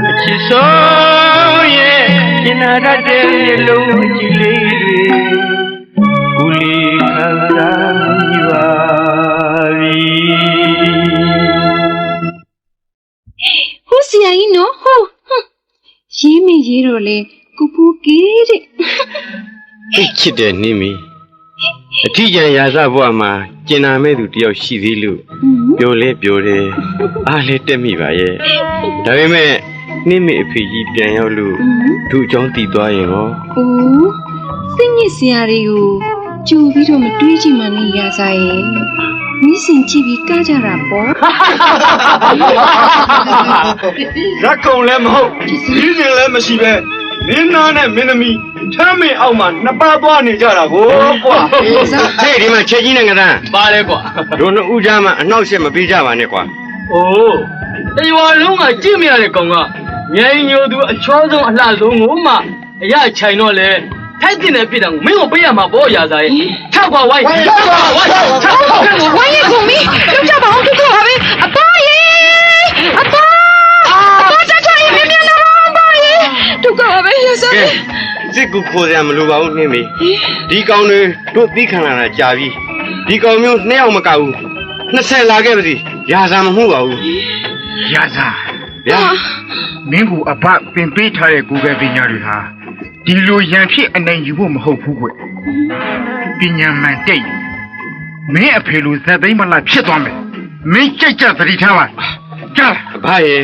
အချစ်ဆုံးရဲ့ကျင်နာတတ်တဲ့မျက်လုံးအကြည့်လေးတွေကိုလေးခံစားမိပါပြီဟိုဆရာကြီးနော်ဟိုရေးမိရေးတော့လေကိုပူကြီးတဲ့ သိချစ်တဲ့နင်းမီအထီးကျန်ရာဇဘဝမှာကျင်နာမဲ့သူတယောက်ရှိသေးလို့ပြောလဲပြောတယ်အားလဲတက်မိပါရဲ့ဒါပေမဲ့နင်းမီအဖေကြီးပြန်ရောက်လို့သူ့အကြောင်းတည်သွားရင်ရော အိုးစိတ်ညစ်စရာတွေကိုကြိုပြီးတော့မတွေးကြည့်မှနေရစားရဲ့မိစင်ကြည့်ပြီးကကြတာပေါ့ ဇက်ကုံလည်းမဟုတ်ဒီစင်လည်းမရှိပဲမင်းသားနဲ့မင်းသမီးထမ်းမင်းအောက်မှာနှစ်ပါးသွားနေကြတာကိုကွာဟေးဒီမှာချက်ကြီးနဲ့ငဒန်း ပါလေကွာ တို့နှစ်ဦးကြားမှာအနှောက်အယှက်မပေးကြပါနဲ့ကွာ အိုးတရွာလုံးကကြည့်မရတဲ့ကောင်ကမြိုင်ညိုသူအချောဆုံးအလှဆုံးကိုမှအရချိုင်တော့လေထိုက်တင်တဲ့ပြည်တော်ကိုမင်းကိုပေးရမှာပေါ့ရာစားရဲ့ထောက်ပါဝိုင်းထောက်ပါဝိုင်းထောက်ပါဝိုင်း ဝိုင်းရကုန်ပြီလောက်ကြပါအောင်တူတူပါပဲအပါရေအပါတတ်ရေးမင်းများလာအပါရေတူကပါပဲရစား စစ်ကူခေါ်ရမလို့ပါဘူးနှင်းမေဒီကောင်တွေတို့သိခံလာတာကြာပြီဒီကောင်မျိုးနှစ်ယောက်မကဘူး20လာခဲ့ပါစီရာဇာမမှုပါဘူး ရာဇာ ဗျာ မင်းကိုအဘပင်ပေးထားတဲ့ကိုယ်ပဲပညာတွေဟာဒီလိုရန်ဖြစ်အနိုင်ယူဖို့မဟုတ်ဘူးကွပညာမှန်တိတ်မင်းအဖေလိုဇက်သိမ်းမလားဖြစ်သွားမယ်မင်းကြိတ်ကြသတိထားပါကြား အဘရဲ့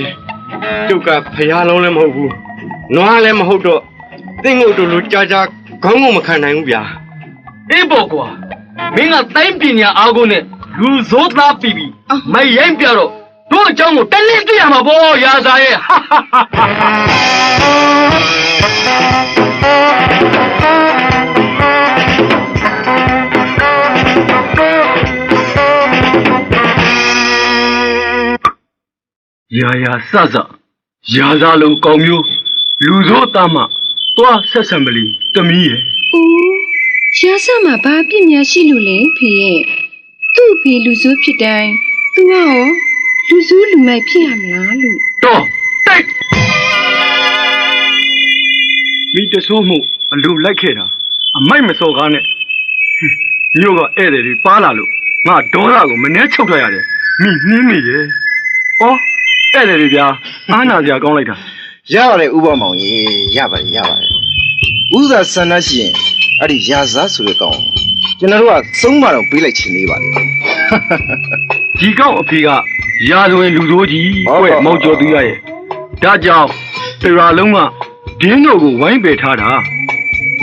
ကျုပ်ကဖျားလုံးလည်းမဟုတ်ဘူးနွားလည်းမဟုတ်တော့သင်္ကိုတို့လိုကြာကြာခေါင်းကိုမခံနိုင်ဘူးဗျာ အေးပေါ့ကွာမင်းကတိုင်းပညာအားကိုနဲ့လူစိုးသားပြီးပြီမရိုင်းပြတော့တို့အကြောင်းကိုတလင်းပြရမှာပေါ့ရာစားရဲ့ဟာဟာဟာရာစရာစားလုံးကောင်းမျိုးလူစိုးသားမှသွားဆက်ဆံမလီတမီးရဲ့ အိုးရစမှာဘာပြစ်များရှိလို့လဲဖေရဲ့သူ့ဖေလူစိုးဖြစ်တိုင်းသူကရောလူစိုးလူမိုက်ဖြစ်ရမလားလို့ တော့တိုက်မိတဆိုးမှုအလူလိုက်ခဲ့တာအမိုက်မစော်ကားနဲ့မြို့ကဧည့်သည်တွေပါလာလို့ငါဒေါသကိုမနှဲချုပ်ထွက်ရတယ်မိနှင်းမိရဲ့ဩဧည့်သည်တွေဗျာအားနာစရာကောင်းလိုက်တာ ရပါတယ်ဥပမောင်ရေရပါတယ်ဥသာဆန္ဒရှိရင်အဲ့ဒီရာဇာဆိုတဲ့ကောင်ကျွန်တော်တို့ကသုံးပါတော့ပေးလိုက်ချင်နေပါလေ ဒီကောက်အဖေကရာဇဝင်လူဆိုးကြီး ဟုတ် ကွ ပါ မောက်ကျော်သူရရဲ့ဒါကြောင့်တရွာလုံးကဒင်းတို့ကိုဝိုင်းပယ်ထားတာ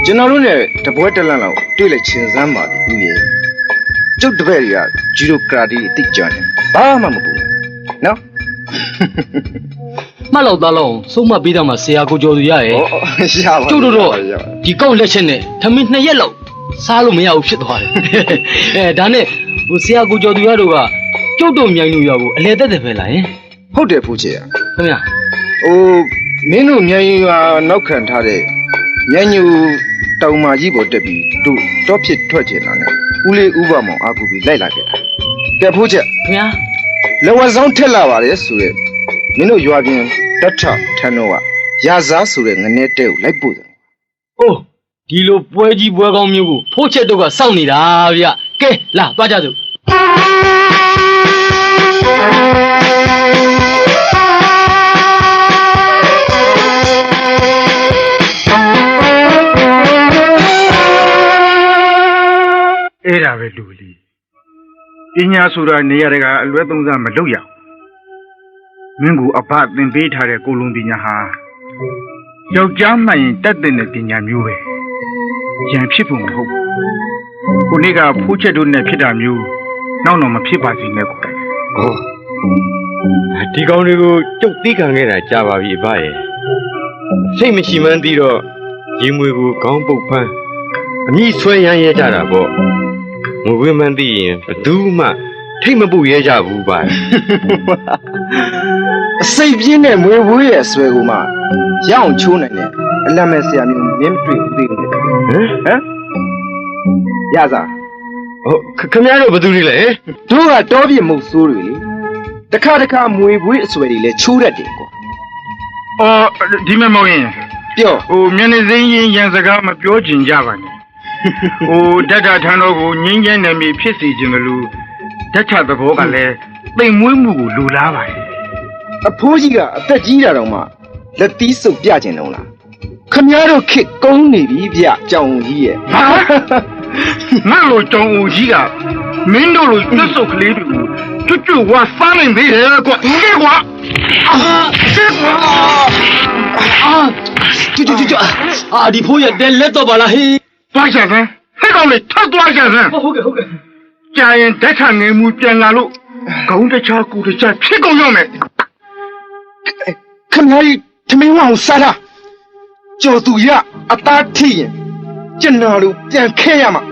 ကျွန်တော်တို့ ਨੇ တပွဲတက်လန့်လောက်တွေ့လိုက်ချင်စမ်းပါဘူးရေကျုပ်တပည့်တွေကဂျီရိုကရာတီအသိကြတယ်ဘာမှမပူနော် မှတ်လောက်သားလောက်ဆုံးမပေးတော့မှဆရာကိုကျော်သူရရဲ့ ရပါ ကျုပ်တို့တော့ဒီကောက်လက်ချက်နဲ့ထမင်း2ရက်လောက်စားလို့မရဘူးဖြစ်သွားတယ်အဲဒါနဲ့ဟိုဆရာကိုကျော်သူရတို့ကကျုပ်တို့မြိုင်လူရွာကိုအလဲတက်တယ်ပဲလားယင် ဟုတ်တယ်ဖူးချေရ ခင်ဗျာ ဟိုမင်းတို့မြန်ရင်ကနောက်ခံထားတဲ့ညညူတောင်မာကြီးပေါ်တက်ပြီးတို့တော့ဖြစ်ထွက်ချင်တာနဲ့ဦးလေးဥပမောင်အာကူပြီးလိုက်လာခဲ့တာကဲဖူးချေ ခင်ဗျာ လဝဆောင်ထက်လာပါတယ်ဆိုရက်မင်းတို့ရွာပြင်တထထန်းတော့ကရာဇာဆိုတဲ့ငနေတဲကိုလိုက်ပို့တယ် အိုးဒီလိုပွဲကြီးပွဲကောင်းမျိုးကိုဖိုးချက်တို့ကစောင့်နေတာဗျကဲလာသွားကြစို့ အဲ့ဒါပဲလူလီပညာဆိုတာနေရာတကာအလွဲသုံးစားမလုပ်ရအောင်မင်းကိုအဘသင်ပေးထားတဲ့ကိုလုံးပညာဟာယောက်ျားမှန်ရင်တတ်တဲ့ပညာမျိုးပဲရန်ဖြစ်ဖို့မဟုတ်ဘူးကိုနေ့ကဖိုးချက်တို့နဲ့ဖြစ်တာမျိုးနောက်တော့မဖြစ်ပါစေနဲ့ကို ဟောဒီကောင်တွေကိုကျုပ်သိခံခဲ့တာကြာပါပြီအဖရဲ့စိတ်မရှိမှန်းသိတော့ရေမွေကိုခေါင်းပုတ်ဖမ်းအမိဆွဲရမ်းရဲကြတာပေါ့ငွေမှန်းသိရင်ဘယ်သူမှထ ထိတ်မပူရဲကြဘူးပါ အစိတ်ပြင်းတဲ့မွေဝေးရဲ့အဆွဲကိုမှရအောင်ချိုးနိုင်တဲ့အလတ်မဲ့ဆရာမျိုးမင်းတွေ့သေးတယ်ဟမ်ရစား ဟုတ်ခင်ဗျားတို့ဘယ်သူတွေလဲ တို့ကတောပြစ်မုတ်ဆိုးတွေလေတခါတခါမွေဝေးအဆွဲတွေလည်းချိုးတတ်တယ်ကွာ အော်ဒီမဲ့မောင်ရင် ပြော ဟိုမျက်နှာစိမ်းရင်ရန်စကားမပြောချင်ကြပါနဲ့ဟိုဓာတ်ထန်းတော်ကိုငင်းကျန်းနေပြီဖြစ်စီခြင်းလို့ဓာတ်ချသဘောကလည်းပိန်မွေးမှုကိုလူလားပါတယ် အဖိုးကြီးကအသက်ကြီးတာတောင်မှလက်သီးစုပ်ပြကျင်တော့လားခမည်းတော်ခစ်ကုန်းနေပြီဗျကြောင်ကြီးရဲ့ ဟာငါလိုကြောင်ဦးကြီးကမင်းတို့လိုတွတ်ဆုပ်ကလေးတွေကိုကျွတ်ဝါစားနိုင်သေးတယ်ကွာငဲ့ကွာကျွအာဒီဖိုးရတဲ့လက်တော့ပါလားဟေး သွားချင်စမ်းဟဲ့ကောင်လေးထပ်သွားချင်စမ်း ဟုတ်ကဲ့ ကြာရင်ဓာတ်ထငယ်မှုပြန်လာလို့ခေါင်းတခြားကိုယ်တခြားဖြစ်ကုန်ရမယ် ခမည်းကြီးထမင်းဝအောင်စားတာကြော်သူရအသားထိရင်ကျင်နာလို့ပြန်ခဲရမှာ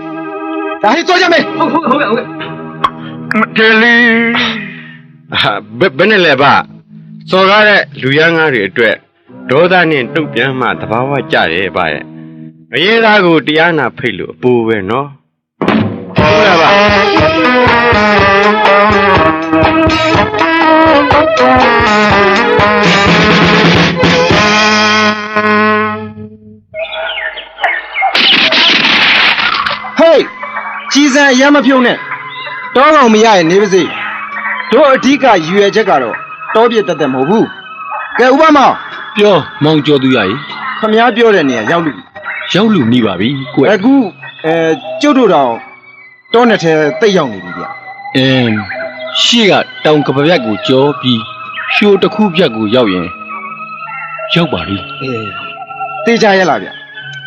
ဒါဟိသွားကြမယ် ဟုတ်ကဲ့ တယ်လီ ဘယ်နဲ့လဲပါစော်ကားတဲ့လူရမ်းကားတွေအတွက်ဒေါသနဲ့တုတ်ပြန်မှသဘာဝကြတယ်ပါရဲ့အရေးသားကိုတရားနာဖိတ်လို့အပူပဲနော်ဟုတ်လားပါ ဟေးကြီးစံအရမ်းမဖြုံးနဲ့တောကောင်မရရဲ့နေပါစေတို့အဓိကယူရချက်ကတော့တောပြစ်တက်တက်မဟုတ်ဘူးကဲဥပမာ ပြောမောင်ကျော်သူရည် ခမည်းပြောတဲ့နေရာရောက်လို့ ရောက်လူမိပါပြီကိုယ် အခုကျုပ်တို့တောင်တောနဲ့ထဲတိတ်ရောက်နေပြီဗျ ရှေ့ကတောင်ကပပြတ်ကိုကြောပြီးရှိုးတစ်ခုပြတ်ကိုရောက်ရင်ရောက်ပါပြီ တေးကြရဲ့လားဗျ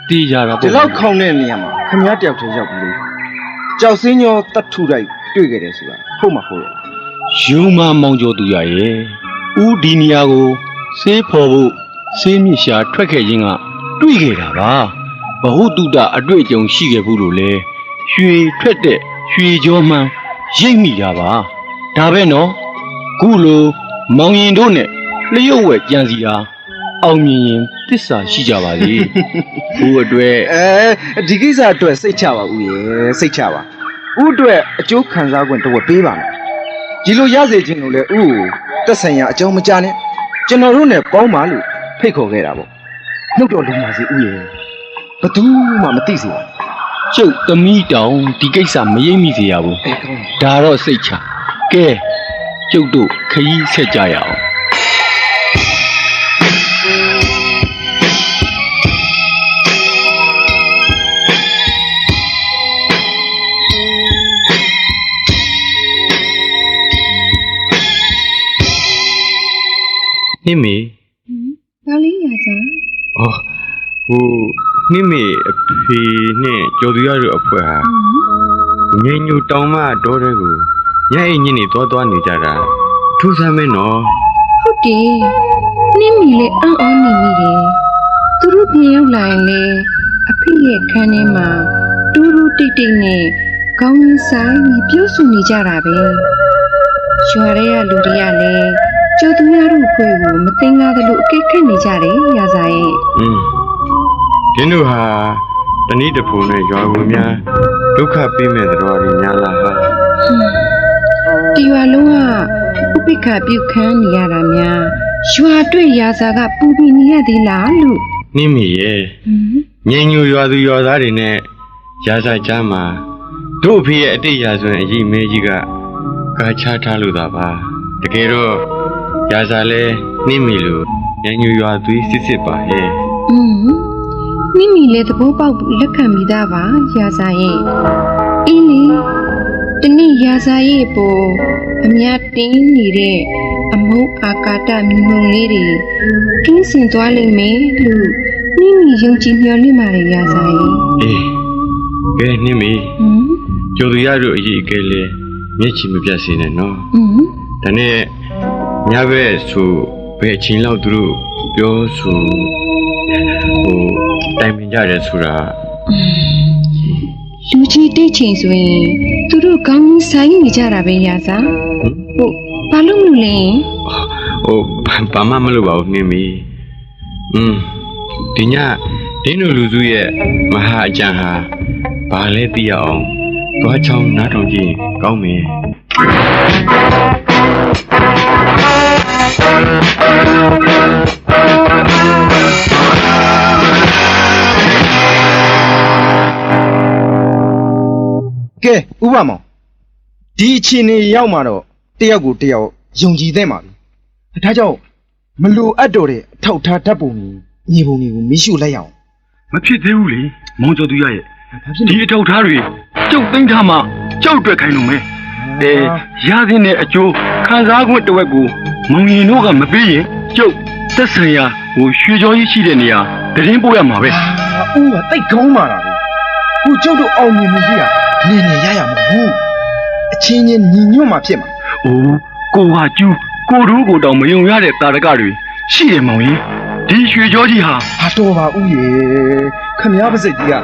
တေးကြတာ ဒီ ပေါ့ လောက်ခေါင်းတဲ့နေရာမှာခမည်းတယောက်တည်းရောက်ပြီလို့ကြောက်စင်းရောတတ်ထုတိုက်တွေ့ခဲ့တယ်ဆိုတာဟုတ်မှာဟုတ်ရဲ့ ယူမမောင်ကျော်သူရည်ဦးဒီနေရာကိုဆေးဖော်ဖို့ဆေးမြစ်ရှာထွက်ခဲ့ခြင်းကတွေ့ခဲ့တာပါဘဟုတုတအတွေ့အကြုံရှိခဲ့ဘူးလို့လေရွှေထွက်တဲ့ရွှေကြောမှန်းရိပ်မိတာပါဒါပဲနော်ခုလိုမောင်ရင်တို့နဲ့လျှို့ဝဲကြံစီတာအောင်မြင်ရင်သစ္စာရှိကြပါလေခုအတွက် ဒီကိစ္စအတွက်စိတ်ချပါဦးရေစိတ်ချပါဦးအတွက်အကျိုးခံစား권တော့ပေးပါမယ်ဒီလိုရစေခြင်းလို့လေဦးကိုတက်ဆိုင်ရာအကြောင်းမကြားနဲ့ကျွန်တော်တို့နဲ့ပေါင်းပါလို့ဖိတ်ခေါ်ခဲ့တာပေါ့နှုတ်တော်လုံးပါစေဦးရေဘသူမှမသိစေပါ ကျုပ်သမီးတောင်ဒီကိစ္စမရိပ်မိစေရဘူး အေးကောင်း ဒါတော့စိတ်ချကဲကျုပ်တို့ခရီးဆက်ကြရအောင်နိမေ ဘာလေးရစား အော်ဟိုနိမေအဖေနဲ့ကျော်သူရတို့အဖွဲ့ဟာငယ်ညူတောင်မတော်တဲ့ကိုညအိမ်ညင်းနေသွားနေကြတာထူးဆန်းမဲနော် ဟုတ်တယ်နင်းမီလေအံ့ဩနေမိတယ်သူတို့ပြန်ရောက်လာရင်လေအဖေရဲ့ခန်းထဲမှာတူတူတိတ်တိတ်နဲ့ကောင်းရင်ဆိုင်ပြီးပြောဆိုနေကြတာပဲရွာထဲကလူတွေကလည်းကျိုးသူရတို့ဖွဲ့ကိုမသိငါသလိုအကဲခတ်နေကြတယ်ရစားရဲ့ ဒင်းတို့ဟာတနည်းတစ်ဖူနဲ့ရွာဝင်များဒုက္ခပေးမဲ့တော်ရီညာလာဟာ ဒီရွာလုံးကဥပိ္ပခပြုတ်ခန်းနေရတာများရွာတွေ့ရစားကပူပြီးနေရသေးလားလို့ နိမေရဲ့ငယ်ညူရွာသူရွာသားတွေနဲ့ရာဇာကြားမှာတို့အဖေရဲ့အတိတ်ရာဇဝင်အရေးမဲကြီးကကာချထားလို့သာပါတကယ်တော့ရာဇာလဲနှိမ့်မီလို့ငယ်ညူရွာသွေးစစ်စစ်ပါဟဲ့ မိမိလည်းသဘောပေါက်လက်ခံမိသားပါရာဇာရဲ့အင်းလေတနေ့ရာဇာရဲ့ပေါ်အများတင်းနေတဲ့အမုန်းအာကာတမြုံမြုံလေးတွေကင်းစင်သွားလိမ့်မယ်လို့မိမိယုံကြည်မျှော်လင့်ပါတယ်ရာဇာရဲ့ အေးကဲနှိမ့်မီကျော်သူရတို့အရေးအကဲလဲမျက်ချီမပြတ်စေနဲ့နော်ဒါနဲ့ညဘက်ဆိုဘယ်အချိန်လောက်သူတို့ပြောဆိုတိုင်ပင်ကြတယ်ဆိုတာ လူကြီးတိတ်ချိန်ဆိုရင်သူ သူတို့ကောင်းကြီးဆိုင်နေကြတာပဲရစားဟုတ်ဘာလို့မလို့လဲ ဟိုဘာမှမလုပ်ပါဘူးနှင်းမီဒီညဒင်းတို့လူစုရဲ့မဟာအကြံဟာဘာလဲသိရအောင်သွားချောင်းနားထောင်ကြည့်ကောင်းမယ်ကဲဥပမောင်ဒီအချိန်နေရောက်မှာတော့တယောက်ကိုတယောက်ယုံကြည်သင့်ပါပြီဒါကြောင့်မလိုအပ်တော့တဲ့အထောက်ထားဓာတ်ပုံကြီးမြေပုံတွေကိုမီးရှို့လိုက်ရအောင် မဖြစ်သေးဘူးလေမောင်ကျော်သူရရဲ့ဒီအထောက်ထားတွေကျုပ်သိမ်းထားမှကြောက်တွေ့ခိုင်းလို့မယ်ရသည်နဲ့အကျိုးခံစားခွင့်တစ်ဝက်ကိုမောင်ရင်တို့ကမပေးရင်ကျုပ်သက်ဆိုင်ရာဟိုရွှေကြောကြီးရှိတဲ့နေရာတရင်ပို့ရမှာပဲ ဦးကတိတ်ကောင်းပါလားဟိုကျုပ်တို့အောင်မြင်မှုကြီးကနေနေရရမှာဘူးအချင်းချင်းညီညွတ်မှဖြစ်မှာ အိုးကိုဟာကျူးကိုတို့ကိုတောင်မယုံရတဲ့တာရကတွေရှိတယ်မောင်ရင်ဒီရွှေကြောကြီးဟာ ဟာတော်ပါဦးရေခမည်းပါစိတ်ကြီးက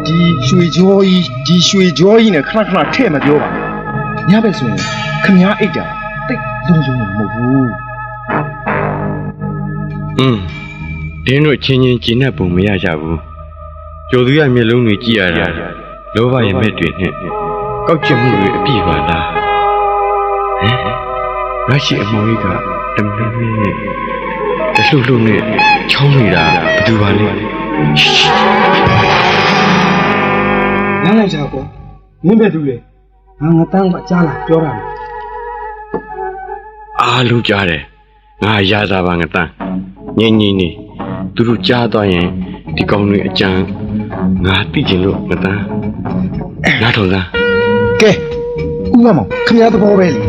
ဒီရွှေကြောကြီးနဲ့ခဏခဏထဲ့မပြောပါနဲ့ညဘက်ဆိုရင်ခမည်းအိတ်တာတိတ်လုံးလုံးမဟုတ်ဘူး ဒင်းတို့ချင်းချင်းကျင်းတဲ့ပုံမရကြဘူးကျော်သူရမျက်လုံးတွေကြည့်ရတာလောဘရဲ့မဲ့တွေနဲ့ကောက်ချက်မှုတွေအပြည့်ပါလားငါရှိအမောင်ကြီးကတမင်းနဲ့တလှုပ်လှုပ်နဲ့ချောင်းနေတာဘယ်သူပါလဲ လမ်းလိုက်ကြကွာမင်းပဲသူလေငါတန်းကကြားလာပြောတာ အားလုံးကြားတယ်ငါရတာပါငါတန်းငင်းနေသူတို့ကြားသွားရင်ဒီကောင်တွေအကြံငါသိချင်လို့ငါတန်းနားထောင်စမ်း ကဲဦးရမောင်ခမည်းသဘောပဲလေ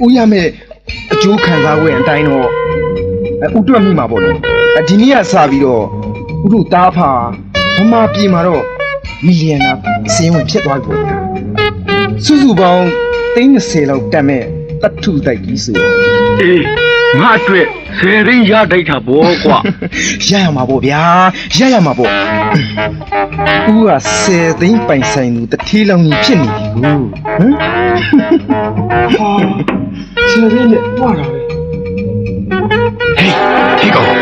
ဦးရမယ်အကျိုးခံစားခွင့်အတိုင်းတော့ဦးတွက်မိမှာပေါ့လေဒီနေ့ကစပြီးတော့ဦးတို့တားဖာဗမာပြည်မှာတော့မီလီယံနာစီးဝင်ဖြစ်သွားပြီပေါ့စုစုပေါင်း30လောက်တက်မဲ့တတ်ထုတိုက်ကြီးဆို အေးငါအတွက်ဆယ်ရင်းရတိုက်တာဘောကွာ ရရမှာပေါ့ဗျာရရမှာပေါ့ဦးက10သိန်းပိုင်ဆိုင်သူတတိလောင်ကြီးဖြစ်နေပြီကိုဟမ်ဆယ်သိန်းနဲ့ပွားတာပဲ ဟေးကောင်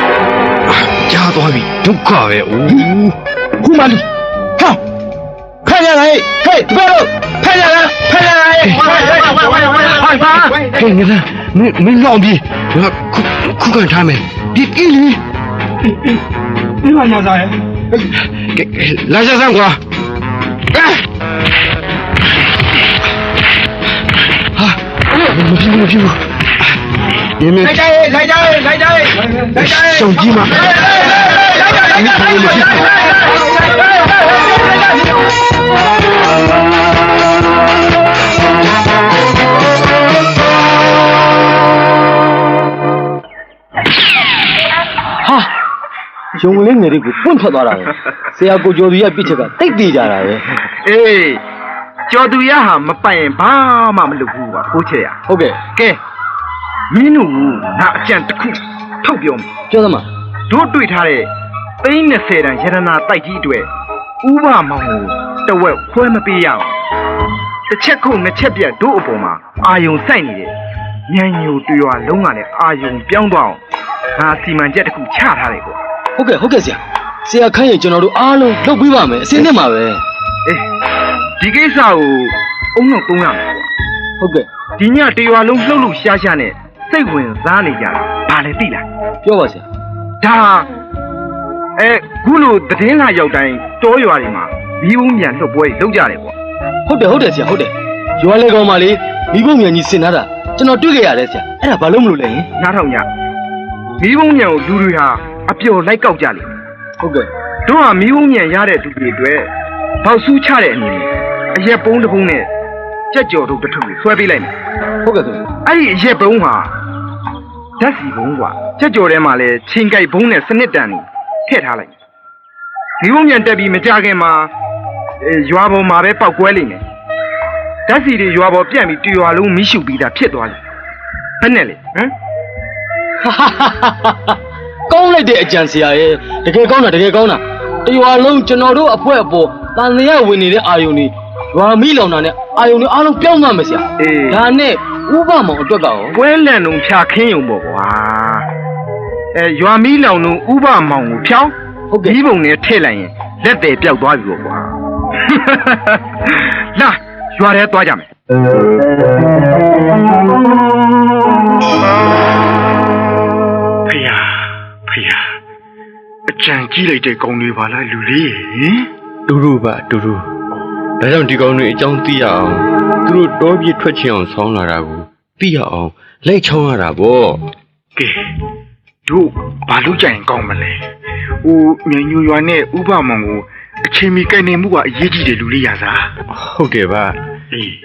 ကြားသွားပြီဒုက္ခပဲအိုး ခုမှလူဟာဖမ်းရလားဟဲ့ဘယ်လိုဖမ်းရလားဟိုင်ပါ ဟေးငါမင်းလောင်ပြီငါခုခံထားမယ်ဒီကိလီ ဒီမှာညာစားရဲ့ လာကြစမ်းကွာဟာမဖြစ်ဘူးဒီမေ လိုက်ကြရဲ့ရှောင်းကြီးမှာဒီခါလေးမဖြစ်ဘူးရုံကလေးငယ်တွေကိုပွန့်ထွက်သွားတာပဲဆရာကိုကျော်သူရပြစ်ချက်ကတိတ်တည်ကြတာပဲ အေးကျော်သူရဟာမပိုင်ရင်ဘာမှမလုပ်ဘူးပါဖိုးချေရ ဟုတ်ကဲ့ ကဲမင်းတို့ငါအကြံတစ်ခုထုတ်ပြောမယ် ပြောသမား တို့တွေ့ထားတဲ့30တန်ရတနာတိုက်ကြီးအတွက်ဥပမောင်ကိုတဝက်ခွဲမပေးရအောင်တစ်ချက်ခုနှစ်ချက်ပြတ်တို့အပေါ်မှာအာယုံစိုက်နေတယ်ညံညိုတွေ့ရလုံးကလည်းအာယုံပြောင်းသွားအောင်ငါစီမံချက်တစ်ခုချထားတယ်ကွာ ဟုတ်ကဲ့ဆရာခန့်ရင်ကျွန်တော်တို့အားလုံးလုပ်ပေးပါမယ်အစင်းနဲ့မှာပဲ အေးဒီကိစ္စကိုအုံနောက်သုံးရမယ်ကွာ ဟုတ်ကဲ့ ဒီညတရွာလုံးလှုပ်လှုပ်ရှားရှားနဲ့စိတ်ဝင်စားနေကြတာဘာလဲသိလား ပြောပါဆရာ ဒါခုလိုသတင်းလာရောက်တိုင်းတောရွာတွေမှာမီးဘုံမြန်လှုပ်ပွဲလုပ်ကြတယ်ကွာ ဟုတ်တယ်ဆရာဟုတ်တယ်ရွာလေကောင်မလေးမိဘမြန်ကြီးစင်ထားတာကျွန်တော်တွေ့ခဲ့ရတယ်ဆရာအဲ့ဒါဘာလို့မလို့လဲ နားထောင်ကြမီးဘုံမြန်ကိုလူတွေဟာအပျော်လိုက်ကောက်ကြလေ ဟုတ်ကဲ့ တို့ဟာမီးဘုံမြန်ရတဲ့သူတွေအတွက်ဘောက်ဆူးချတဲ့အနေနဲ့အရက်ပုံးတစ်ပုံးနဲ့ကြက်ကြော်တို့တစ်ထုပ်ဆွဲပေးလိုက်မယ် ဟုတ်ကဲ့ဆို အဲ့ဒီအရက်ပုံးဟာဓာတ်စီပုံးကွာကြက်ကြော်ထဲမှာလဲချင်းကြိုက်ပုံးနဲ့စနစ်တန်နေထည့်ထားလိုက်မီးဘုံမြန်တက်ပြီးမကြခင်မှာရွာပေါ်မှာပဲပောက်ကွဲလိမ့်မယ်ဓာတ်စီတွေရွာပေါ်ပြန့်ပြီးတရွာလုံးမီးရှို့ပြီးတာဖြစ်သွားလိမ့်ဘယ်နဲ့လဲဟမ် ကောင်းလိုက်တဲ့အကြံဆရာရဲ့တကယ်ကောင်းတာတရွာလုံးကျွန်တော်တို့အဖွဲအပေါ်တန်လျက်ဝင်နေတဲ့အာယုန်တွေ ရွာမီးလောင်တာနဲ့အာယုံတွေအားလုံးပြောင်းသွားမယ်ဆရာဒါနဲ့ဥပမောင်အတွက်ကော ပွဲလန့်လုံးဖြာခင်းုံပေါ့ကွာရွာမီးလောင်လုံးဥပမောင်ကိုဖြောင်းဟုတ်ကဲ့ဒီပုံနဲ့ထည့်လိုက်ရင်လက်တယ်ပြောက်သွားပြီပေါ့ကွာလာရွာထဲသွားကြမယ်ဖေယာအကြံကြီးလိုက်တဲ့ကောင်းတွေပါလားလူလေးဟင် တူတူပါတူတူဒါကြောင့်ဒီကောင်တွေအကြောင်းသိရအောင်သူတို့တောပြည့်ထွက်ချင်အောင်ဆောင်းလာတာကိုသိရအောင်လိုက်ချောင်းရတာပေါ့ ကဲတို့ဘာလို့ကြရင်ကောင်းမလဲမြန်ညူရွာနဲ့ဥပမောင်ကိုအချိန်မီကိုင်နေမှုကအရေးကြီးတယ်လူလေးရစား ဟုတ်ကဲ့ပါ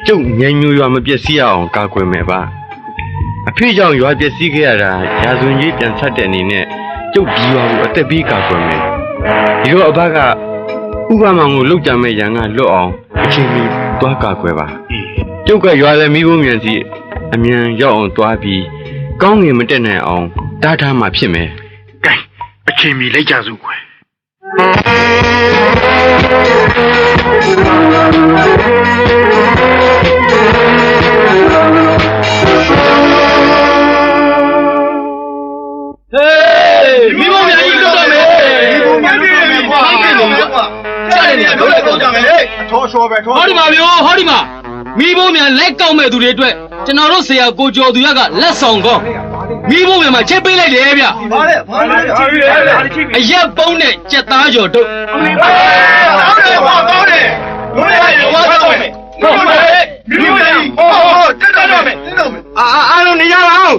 ကျုပ်ညံညူရွာမပျက်စီးအောင်ကာကွယ်မယ်ပါအဖေကြောင့်ရွာပျက်စီးခဲ့ရတာရာဇဝင်ကြီးပြန်ဆက်တဲ့အနေနဲ့ကျုပ်ဒီရွာကိုအသက်ပေးကာကွယ်မယ်ဒီတော့အဘကဥပမောင်ကိုလောက်ကြမဲ့ရန်ကလွတ်အောင်အချိန်မီသွားကာကွယ်ပါကျုပ်ကရွာလည်းမိဖို့မြန်စီအမြန်ရောက်အောင်သွားပြီးကောင်းငင်မတက်နိုင်အောင်တားထားမှဖြစ်မယ် ကဲအချိန်မီလိုက်ကြစို့ကွယ်မိဘများကြီးလုပ်တော့မယ်ဟောဒီမှာမျိုးဟောဒီမှာမိဘများလက်ကောက်မဲ့သူတွေအတွက်ကျွန်တော်တို့ဆရာကိုကျော်သူရကလက်ဆောင်ကောင်းမိဘများမှာချက်ပေးလိုက်တယ်ဗျအရက်ပုံးနဲ့ကြက်သားကျော်တို့အားလုံးနေရအောင်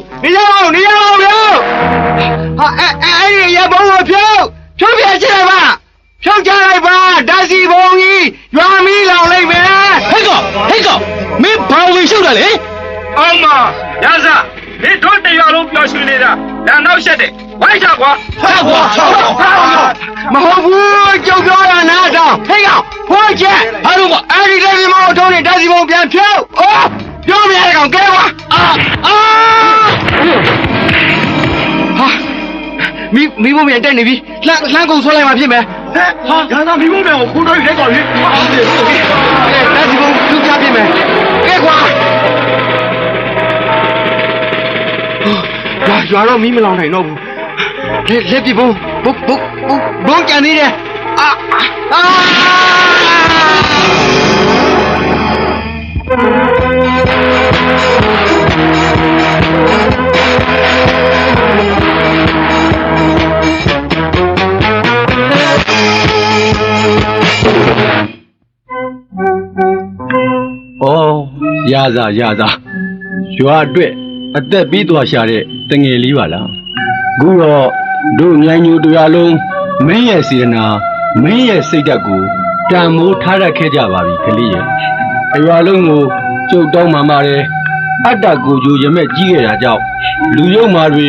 ဗျာအဲ့ဒီရဘုံကိုဖြုတ်ပြချင်ပါဖြုတ်ကြလိုက်ပါဓာစီဘုံကြီးရွာမီးလောင်လိုက်မယ်ဟဲ့ကောင်မင်းဘာဝင်ရှုပ်တာလဲ အောင်မရစားမင်းတို့တရားလုံးပြောရွှေနေတာဒါနောက်ဆက်တယ်ဝိုင်းချကွာ မဟုတ်ဘူးကြောက်ပြောရနာတော့ဟဲ့ကောင်ဖိုးချက်ဘာလို့မအဲ့ဒီလက်ဒီမောထုံးနေဓာစီဘုံပြန်ဖြုတ်ပြောမရတဲ့ကောင်ကဲကွာမိဘမြန်တက်နေပြီလှမ်းကုန်ဆွဲလိုက်မှဖြစ်မယ်ဟာရစားမိဖို့မယ်ကိုခိုးတော့ရက်ကောက်လေးဓာစီဘုံဖြုတ်ချဖြစ်မယ်ကဲကွာရွာတော့မီးမလောင်နိုင်တော့ဘူးလက်ပြဘုံကြံနေတယ်ရစားရွာအတွက်အသက်ပေးသွားရှာတဲ့တငယ်လေးပါလားအခုတော့တို့မြိုင်ညူတရားလုံးမင်းရဲ့စေတနာမင်းရဲ့စိတ်ဓာတ်ကိုတန်မိုးထားရခဲ့ကြပါပြီကလေးရဲ့အရွာလုံးကိုကျုပ်တောင်းမှန်ပါတယ်အတ္တကိုကြိုရမဲ့ကြီးခဲ့တာကြောင့်လူယုံမာတွေ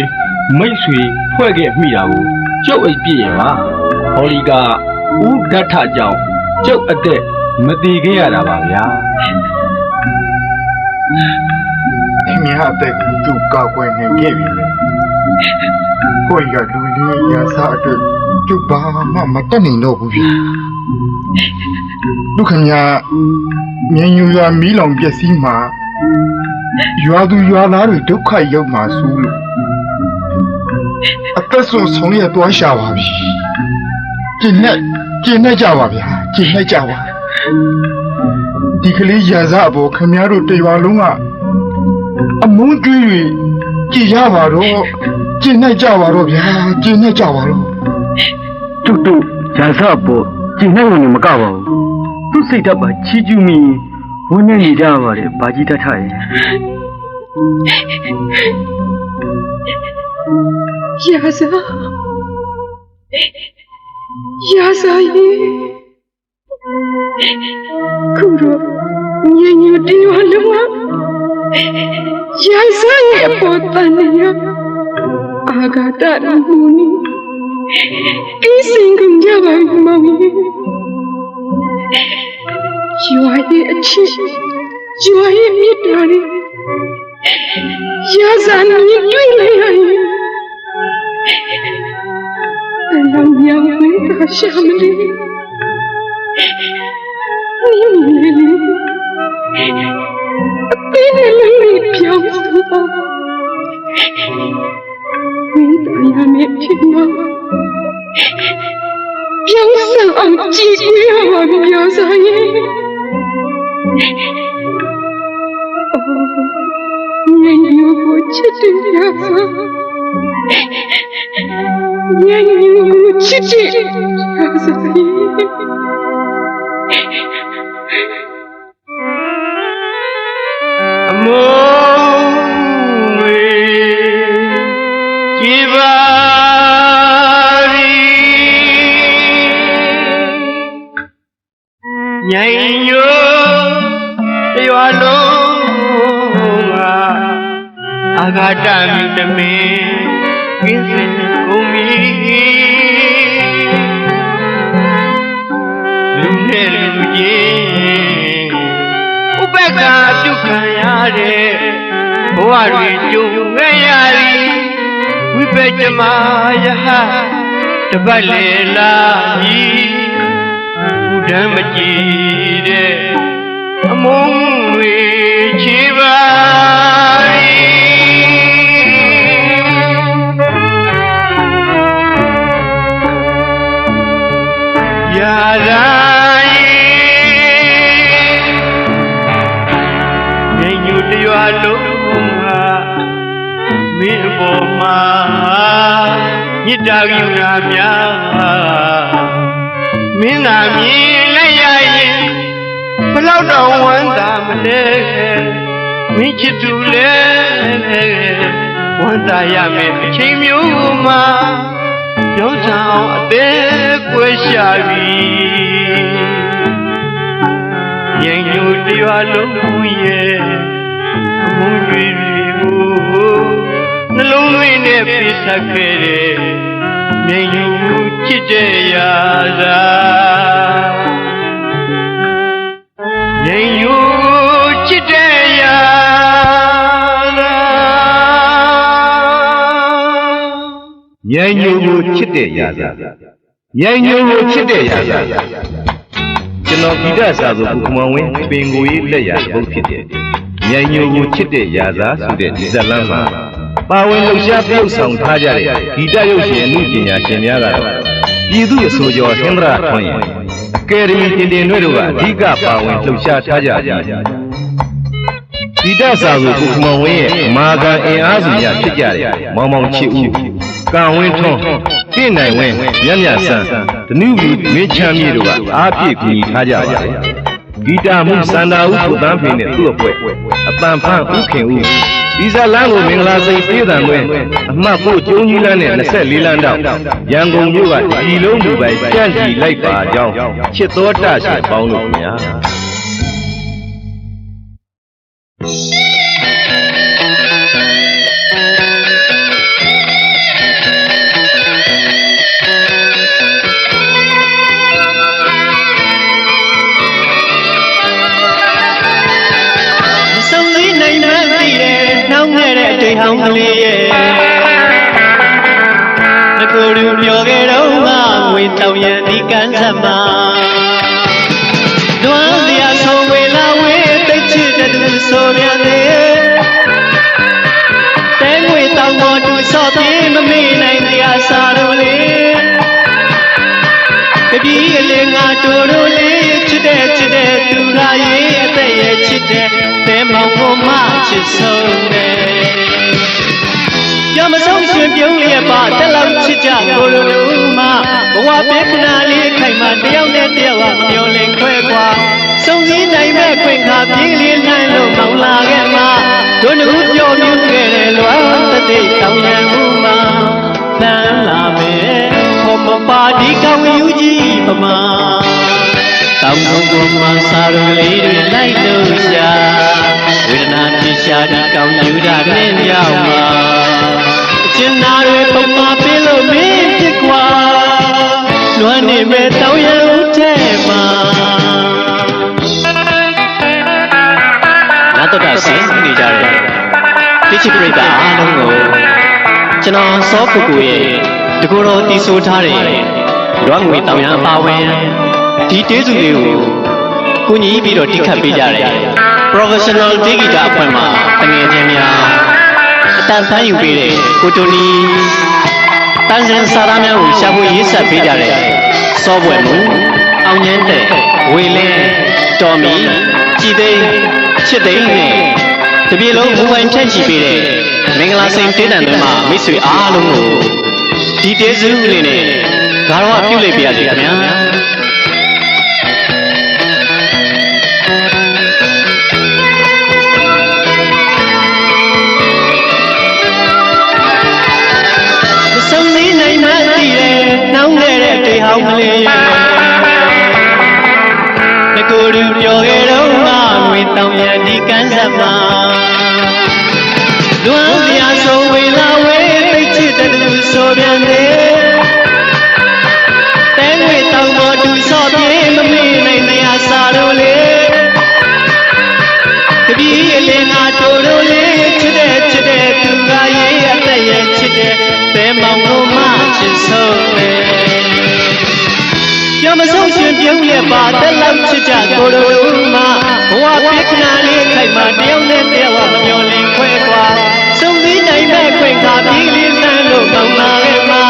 မိတ်ဆွေဖွဲ့ခဲ့မိတာကိုကျုပ်အိပ်ပြည့်ရပါဟောလီကဥဒ္ဓထကြောင့်ကျုပ်အသက်မတည်ခဲ့ရတာပါဗျာခင်ဗျားအသက်ကိုသူ့ကောက်ွယ်နေခဲ့ပြီလေ။ကိုယ်ကလူလေးရစားအတွက်သူ့ဘာမှမတတ်နိုင်တော့ဘူးဗျာ။လူခင်ဗျားမြင်ယူရမီးလောင်ပျက်စီးမှာရွာသူရွာသားတွေဒုက္ခရောက်မှာစိုးလို့အသက်ဆုံးရသွားရှာပါပြီ။ကျင်းနဲ့ကြပါဗျာ။ကျင်းနဲ့ကြပါဒီကလေးရစားဖို့ခင်ဗျားတို့တရွာလုံးကအမုန်းတွေးကြည်ရပါတော့ကျင်းနဲ့ကြပါတော့ဗျာကျင်းနဲ့ကြပါတော့တူရစားဖို့ကျင်းနဲ့ဝင်မကပါဘူးသူ့စိတ်ဓာတ်ပါချီးကျူးမိဝန်းနေကြပါတယ်ဘာကြီးတတ်ထားရဲ့ရစားရေခုတော့ညင်ညတေးဝလုံးဝရစားရဲ့ပေါ်တန်နေရအာဂါတရမှုနီကိစင်ကကြပါမောင်ရွာရဲ့အချစ်ရွာရဲ့မြတ်တာတွေရစားနေတွေ့လိုက်ရရင်အလောင်းမြောင်ဝဲတာရှာမလို့ အသေးနဲ့လေးပြောင်းစပါမင်းတို့ရမယ်ထင်ပါပြောင်းစအောင်ကြည့်ရပါပြောစားရဲ့ညညကိုချစ်တယ်ရစားညညကိုချစ်တယ်ရစားအမိုးဝေကြည်ပါရီညင်ညိုတရွာလုံးကအာဃာတမြူတမင်းကင်းစင်ကုန်ပြီလူနဲ့လူချင်းဥပက္ခပြုခံရတဲ့ဘဝတွေကြုံခဲ့ရသည်ဝိပဿနာယဟတပတ်လေလာကြီးဘုဒ္ဓမကြည်တဲ့အမုန်းတွေချေပါရာရာရွာလုံးဟာမင်းအပေါ်မှာမြစ်တာကယူနာများမင်းသာမြင်လိုက်ရရင်ဘလောက်တော့ဝမ်းသာမလဲမင်းချစ်သူလဲဝမ်းသာရမယ်အချိန်မျိုးမှာရောင်းဆောင်အသေးကွယ်ရှာပြီရင်ညိုတရွာလုံးရဲ့မုန်းတွေကိုနှလုံးသွင်းနဲ့ပြစ်ဆက်ခဲ့တဲ့မြေယူချစ်တဲ့ရာသာမြေယူချစ်တဲ့ရာသာမြိုင်ညိုကိုချစ်တဲ့ရာသာမြိုင်ညိုကိုချစ်တဲ့ရာသာကျွန်တော်ဂီတစာဆိုကုမောင်ဝင်းပင်ကိုရေးလက်ရာဘုတ်ဖြစ်တယ်မြိုင်ညိုကိုချစ်တဲ့ရာသာဆိုတဲ့ဒီဇလန်းမှာပါဝင်လှူရှားပြုတ်ဆောင်ထားကြတဲ့ဂီတရုပ်ရှင်အမှုပညာရှင်များကတော့ပြည်သူ့အဆိုကျော်ဟင်္ဒရာထွန်းရင်အကယ်ဒမီတင်တင်တို့ကအဓိကပါဝင်လှူရှားထားကြပြီးဂီတစာဆိုကုမောင်ဝင်းရဲ့မာကံအင်အားစုများဖြစ်ကြတဲ့မောင်မောင်ချစ်ဦးကံဝင်းထွန်းတင့်နိုင်ဝင်းမြတ်မြတ်ဆန်းဒနုလူမင်းချမ်းမြေတို့ကအားပြည့်ကူညီထားကြပါတယ်ဂီတမှုစန္ဒာဦးကိုတန်းဖိနဲ့သူ့အဖွဲ့အတန်ဖန်းဦးခင်ဦးဒီဇလန်းကိုမင်္ဂလာစိတ်ပြေးတံတွင်အမှတ်ဖို့ကျုံကြီးလန်းနဲ့24လမ်းတောက်ရန်ကုန်မြို့ကဒီလုံးလူပိုင်ကြန့်ကြည်လိုက်ပါကြောင်းချစ်တော်တရှင်ပေါင်းလို့များဟောင်းကလေးရဲ့ငကိုလူပြောခဲ့တော့ငါငွေတောင်ရန်ဒီကန်းဆက်မှာတွမ်းစရာဆုံးဝေလာဝေးသိချစ်တဲ့သူဆိုပြန်သေးတဲငွေတောင်ပေါ်သူဆော့ပြေးမမေ့နိုင်တရားစာတို့လေကတိကလေးငါတို့တို့လေးချစ်တဲ့သူရာရေးအသက်ရဲ့ချစ်တဲ့တဲမောင်ကိုမှချစ်ဆုံးတယ်ရမဆုံးရှင်ပြုံးလျက်ပါတက်လောက်ချစ်ကြကိုလိုမှဘဝပြေခဏလေးခိုင်မှတယောက်နဲ့တယောက်မျောလင်းခွဲကွာစုံစည်းနိုင်မဲ့ခွင့်ခါပြေးလေးနိုင်လို့မောင်လာခဲ့မှာတို့နှခုပြောမြူးခဲ့တယ်လွမ်းတသိတောင်းရမှုမှာသမ်းလာမယ်ဟောမပါဒီကောင်းယူကြီးပမာတောင်းကုန်ကိုမှစာရလေးတွေလိုက်လို့ရှာဝေဒနာပြရှာဒီကောင်းယူတာနဲ့ရောက်မှာကျင်နာတွေပုံမှာပြလို့မင်းဖြစ်ကွာလွမ်းနေမဲ့တောင်းရဦးထဲမှာနာတော့တာဆင်းနေကြတယ်တိချစ်ပြိတ္တာအားလုံးကိုကျွန်တော်စောဖူကိုရဲ့တကူတော်တီးဆိုထားတယ်လွမ်းငွေတောင်းရပါဝင်ဒီတေးစုလေးကို ကုညီပြီးတော့တိခတ်ပေးကြတယ် professional တေးဂီတအဖွဲ့မှာတငယ်ချင်းများအတန်ဆန်းယူပေးတဲ့ကိုတိုနီတန်ဆင်စာသားများကိုရှာဖွေရေးဆက်ပေးကြတဲ့စောပွဲမှုအောင်ញ្ញတဲ့ဝေလင်းတော်မီကြည်သိန်းချစ်သိန်းနဲ့တပြေလုံးမူပိုင်ဖြန့်ချီပေးတဲ့မင်္ဂလာစိန်တေးတန်တွေမှာမိတ်ဆွေအားလုံးကိုဒီတေးစုလေးနဲ့ဂါရဝပြုလိုက်ပါရစေခင်ဗျာဆုံးနေနိုင်မှသိတယ်နှောင်းနေတဲ့တေဟောင်းကလေးငကိုလူပြောခဲ့တော့ငါငွေတောင်ရဒီကန်းဆက်မှာလွမ်းပြဆုံးဝေလာဝဲသိချစ်တဲ့လူဆိုပြန်တယ်တဲငွေတောင်ပေါ်သူဆော့ပြေးမမေ့နိုင်နေရစာလို့လေတပီးအလင်းငါတို့လို့လေချစ်တဲ့သူကရေးအသက်ရဲ့ချစ်တဲ့ဘယ်မောင်လို့မှချစ်ဆုံးလေကြမဆုံးရှင်ပြုံးရဲ့ပါတက်လောက်ချစ်ကြကိုတို့မှဘဝပြခဏလေးခိုက်မှတယောက်နဲ့တယောက်မမျောလင်းခွဲကွာစုံစည်းနိုင်မဲ့ခွင့်ခါပြီးလေးတန်းလို့ကောင်းလာရဲ့မှာ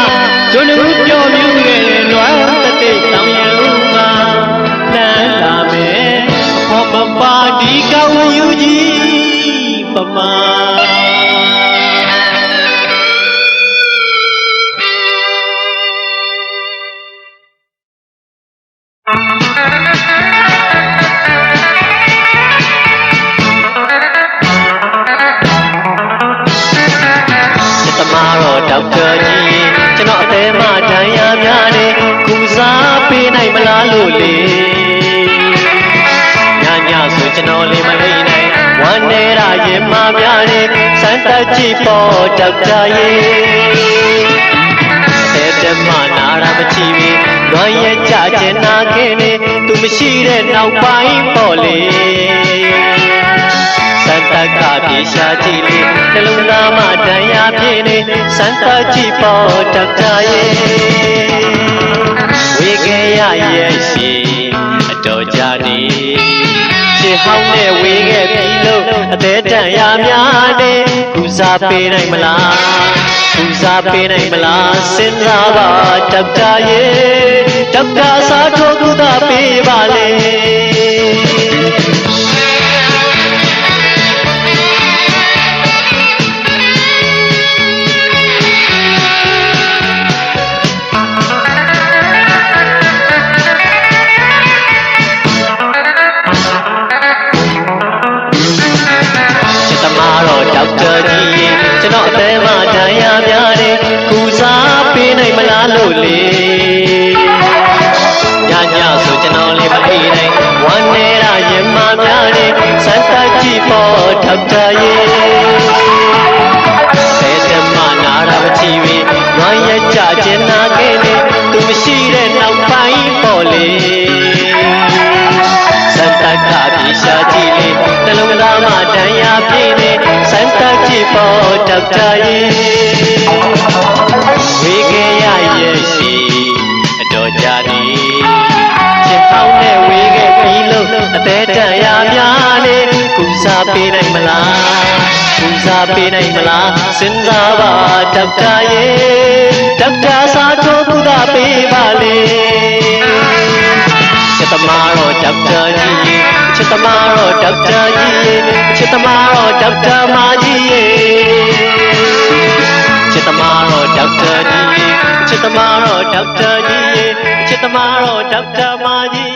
ဂျိုးလူပြောမြူးရဲ့နွားတတိတောင်ရဦးမှာလမ်းလာမယ်ဟောပပါဒီကောင်းယူကြီးပမာဒေါက်တာကြီးကျွန်တော်အသေးမှဒဏ်ရာများနေကုစားပေးနိုင်မလားလို့လေညဆိုကျွန်တော်လေးမလိမ့်နိုင်ဝမ်းနေတာရင်မများနေစမ်းသပ်ကြည့်ပေါ်ဒေါက်တာကြီးတဲ့တမနာရမချီပြီးလွမ်းရကြကျင်နာခင်းနေသူမရှိတဲ့နောက်ပိုင်းပေါ်လေစံတကပြေရှာကြည့်လေနှလုံးသားမှာဒဏ်ရာပြင်းနေစံတကြည့်ပေါ်ဒေါက်တာရဲ့ဝေခဲ့ရရဲ့ရှိအတော်ကြနေချစ်ဟောင်းနဲ့ဝေခဲ့ပြီလို့အသေးတန်ရာများနေကုစားပေးနိုင်မလားကုစားပေးနိုင်မလားစဉ်းစားပါဒေါက်တာရဲ့ဒေါက်တာစားထိုးကုသပေးပါလေဒေါက်တာကြီးကျွန်တော်အသေးမှဒဏ်ရာများတယ်ကုစားပေးနိုင်မလားလို့လေညဆိုကျွန်တော်လေးမအေးနိုင်ဝမ်းနေတာရင်မများတယ်စမ်းသပ်ကြည့်ပေါ်ဒေါက်တာရဲ့ဘယ်တမနာရမချီပြီးဝမ်းရကြကျင်နာခဲ့နေသူမရှိတဲ့နောက်ပိုင်းပေါ်လေစံတကပြေရှာကြည့်လေနှလုံးသားမှာဒဏ်ရာပြင်းနေစံတကြည့်ပေါ်ဒေါက်တာရဲ့ဝေခဲ့ရရဲ့ရှိအတော်ကြနေချစ်ပေါင်းနဲ့ဝေခဲ့ပြီလို့အသေးတန်ရာများနေကုစားပေးနိုင်မလားကုစားပေးနိုင်မလားစဉ်းစားပါဒေါက်တာရဲ့ဒေါက်တာစားထိုးကုသပေးပါလေချစ်သမားတော့ဒေါက်တာကြီးချစ်သမားတော့ဒေါက်တာကြီးချစ်သမားတော့ဒေါက်တာမကြီးချစ်သမားတော့ဒေါက်တာကြီးချစ်သမားတော့ဒေါက်တာကြီးချစ်သမားတော့ဒေါက်တာမကြီး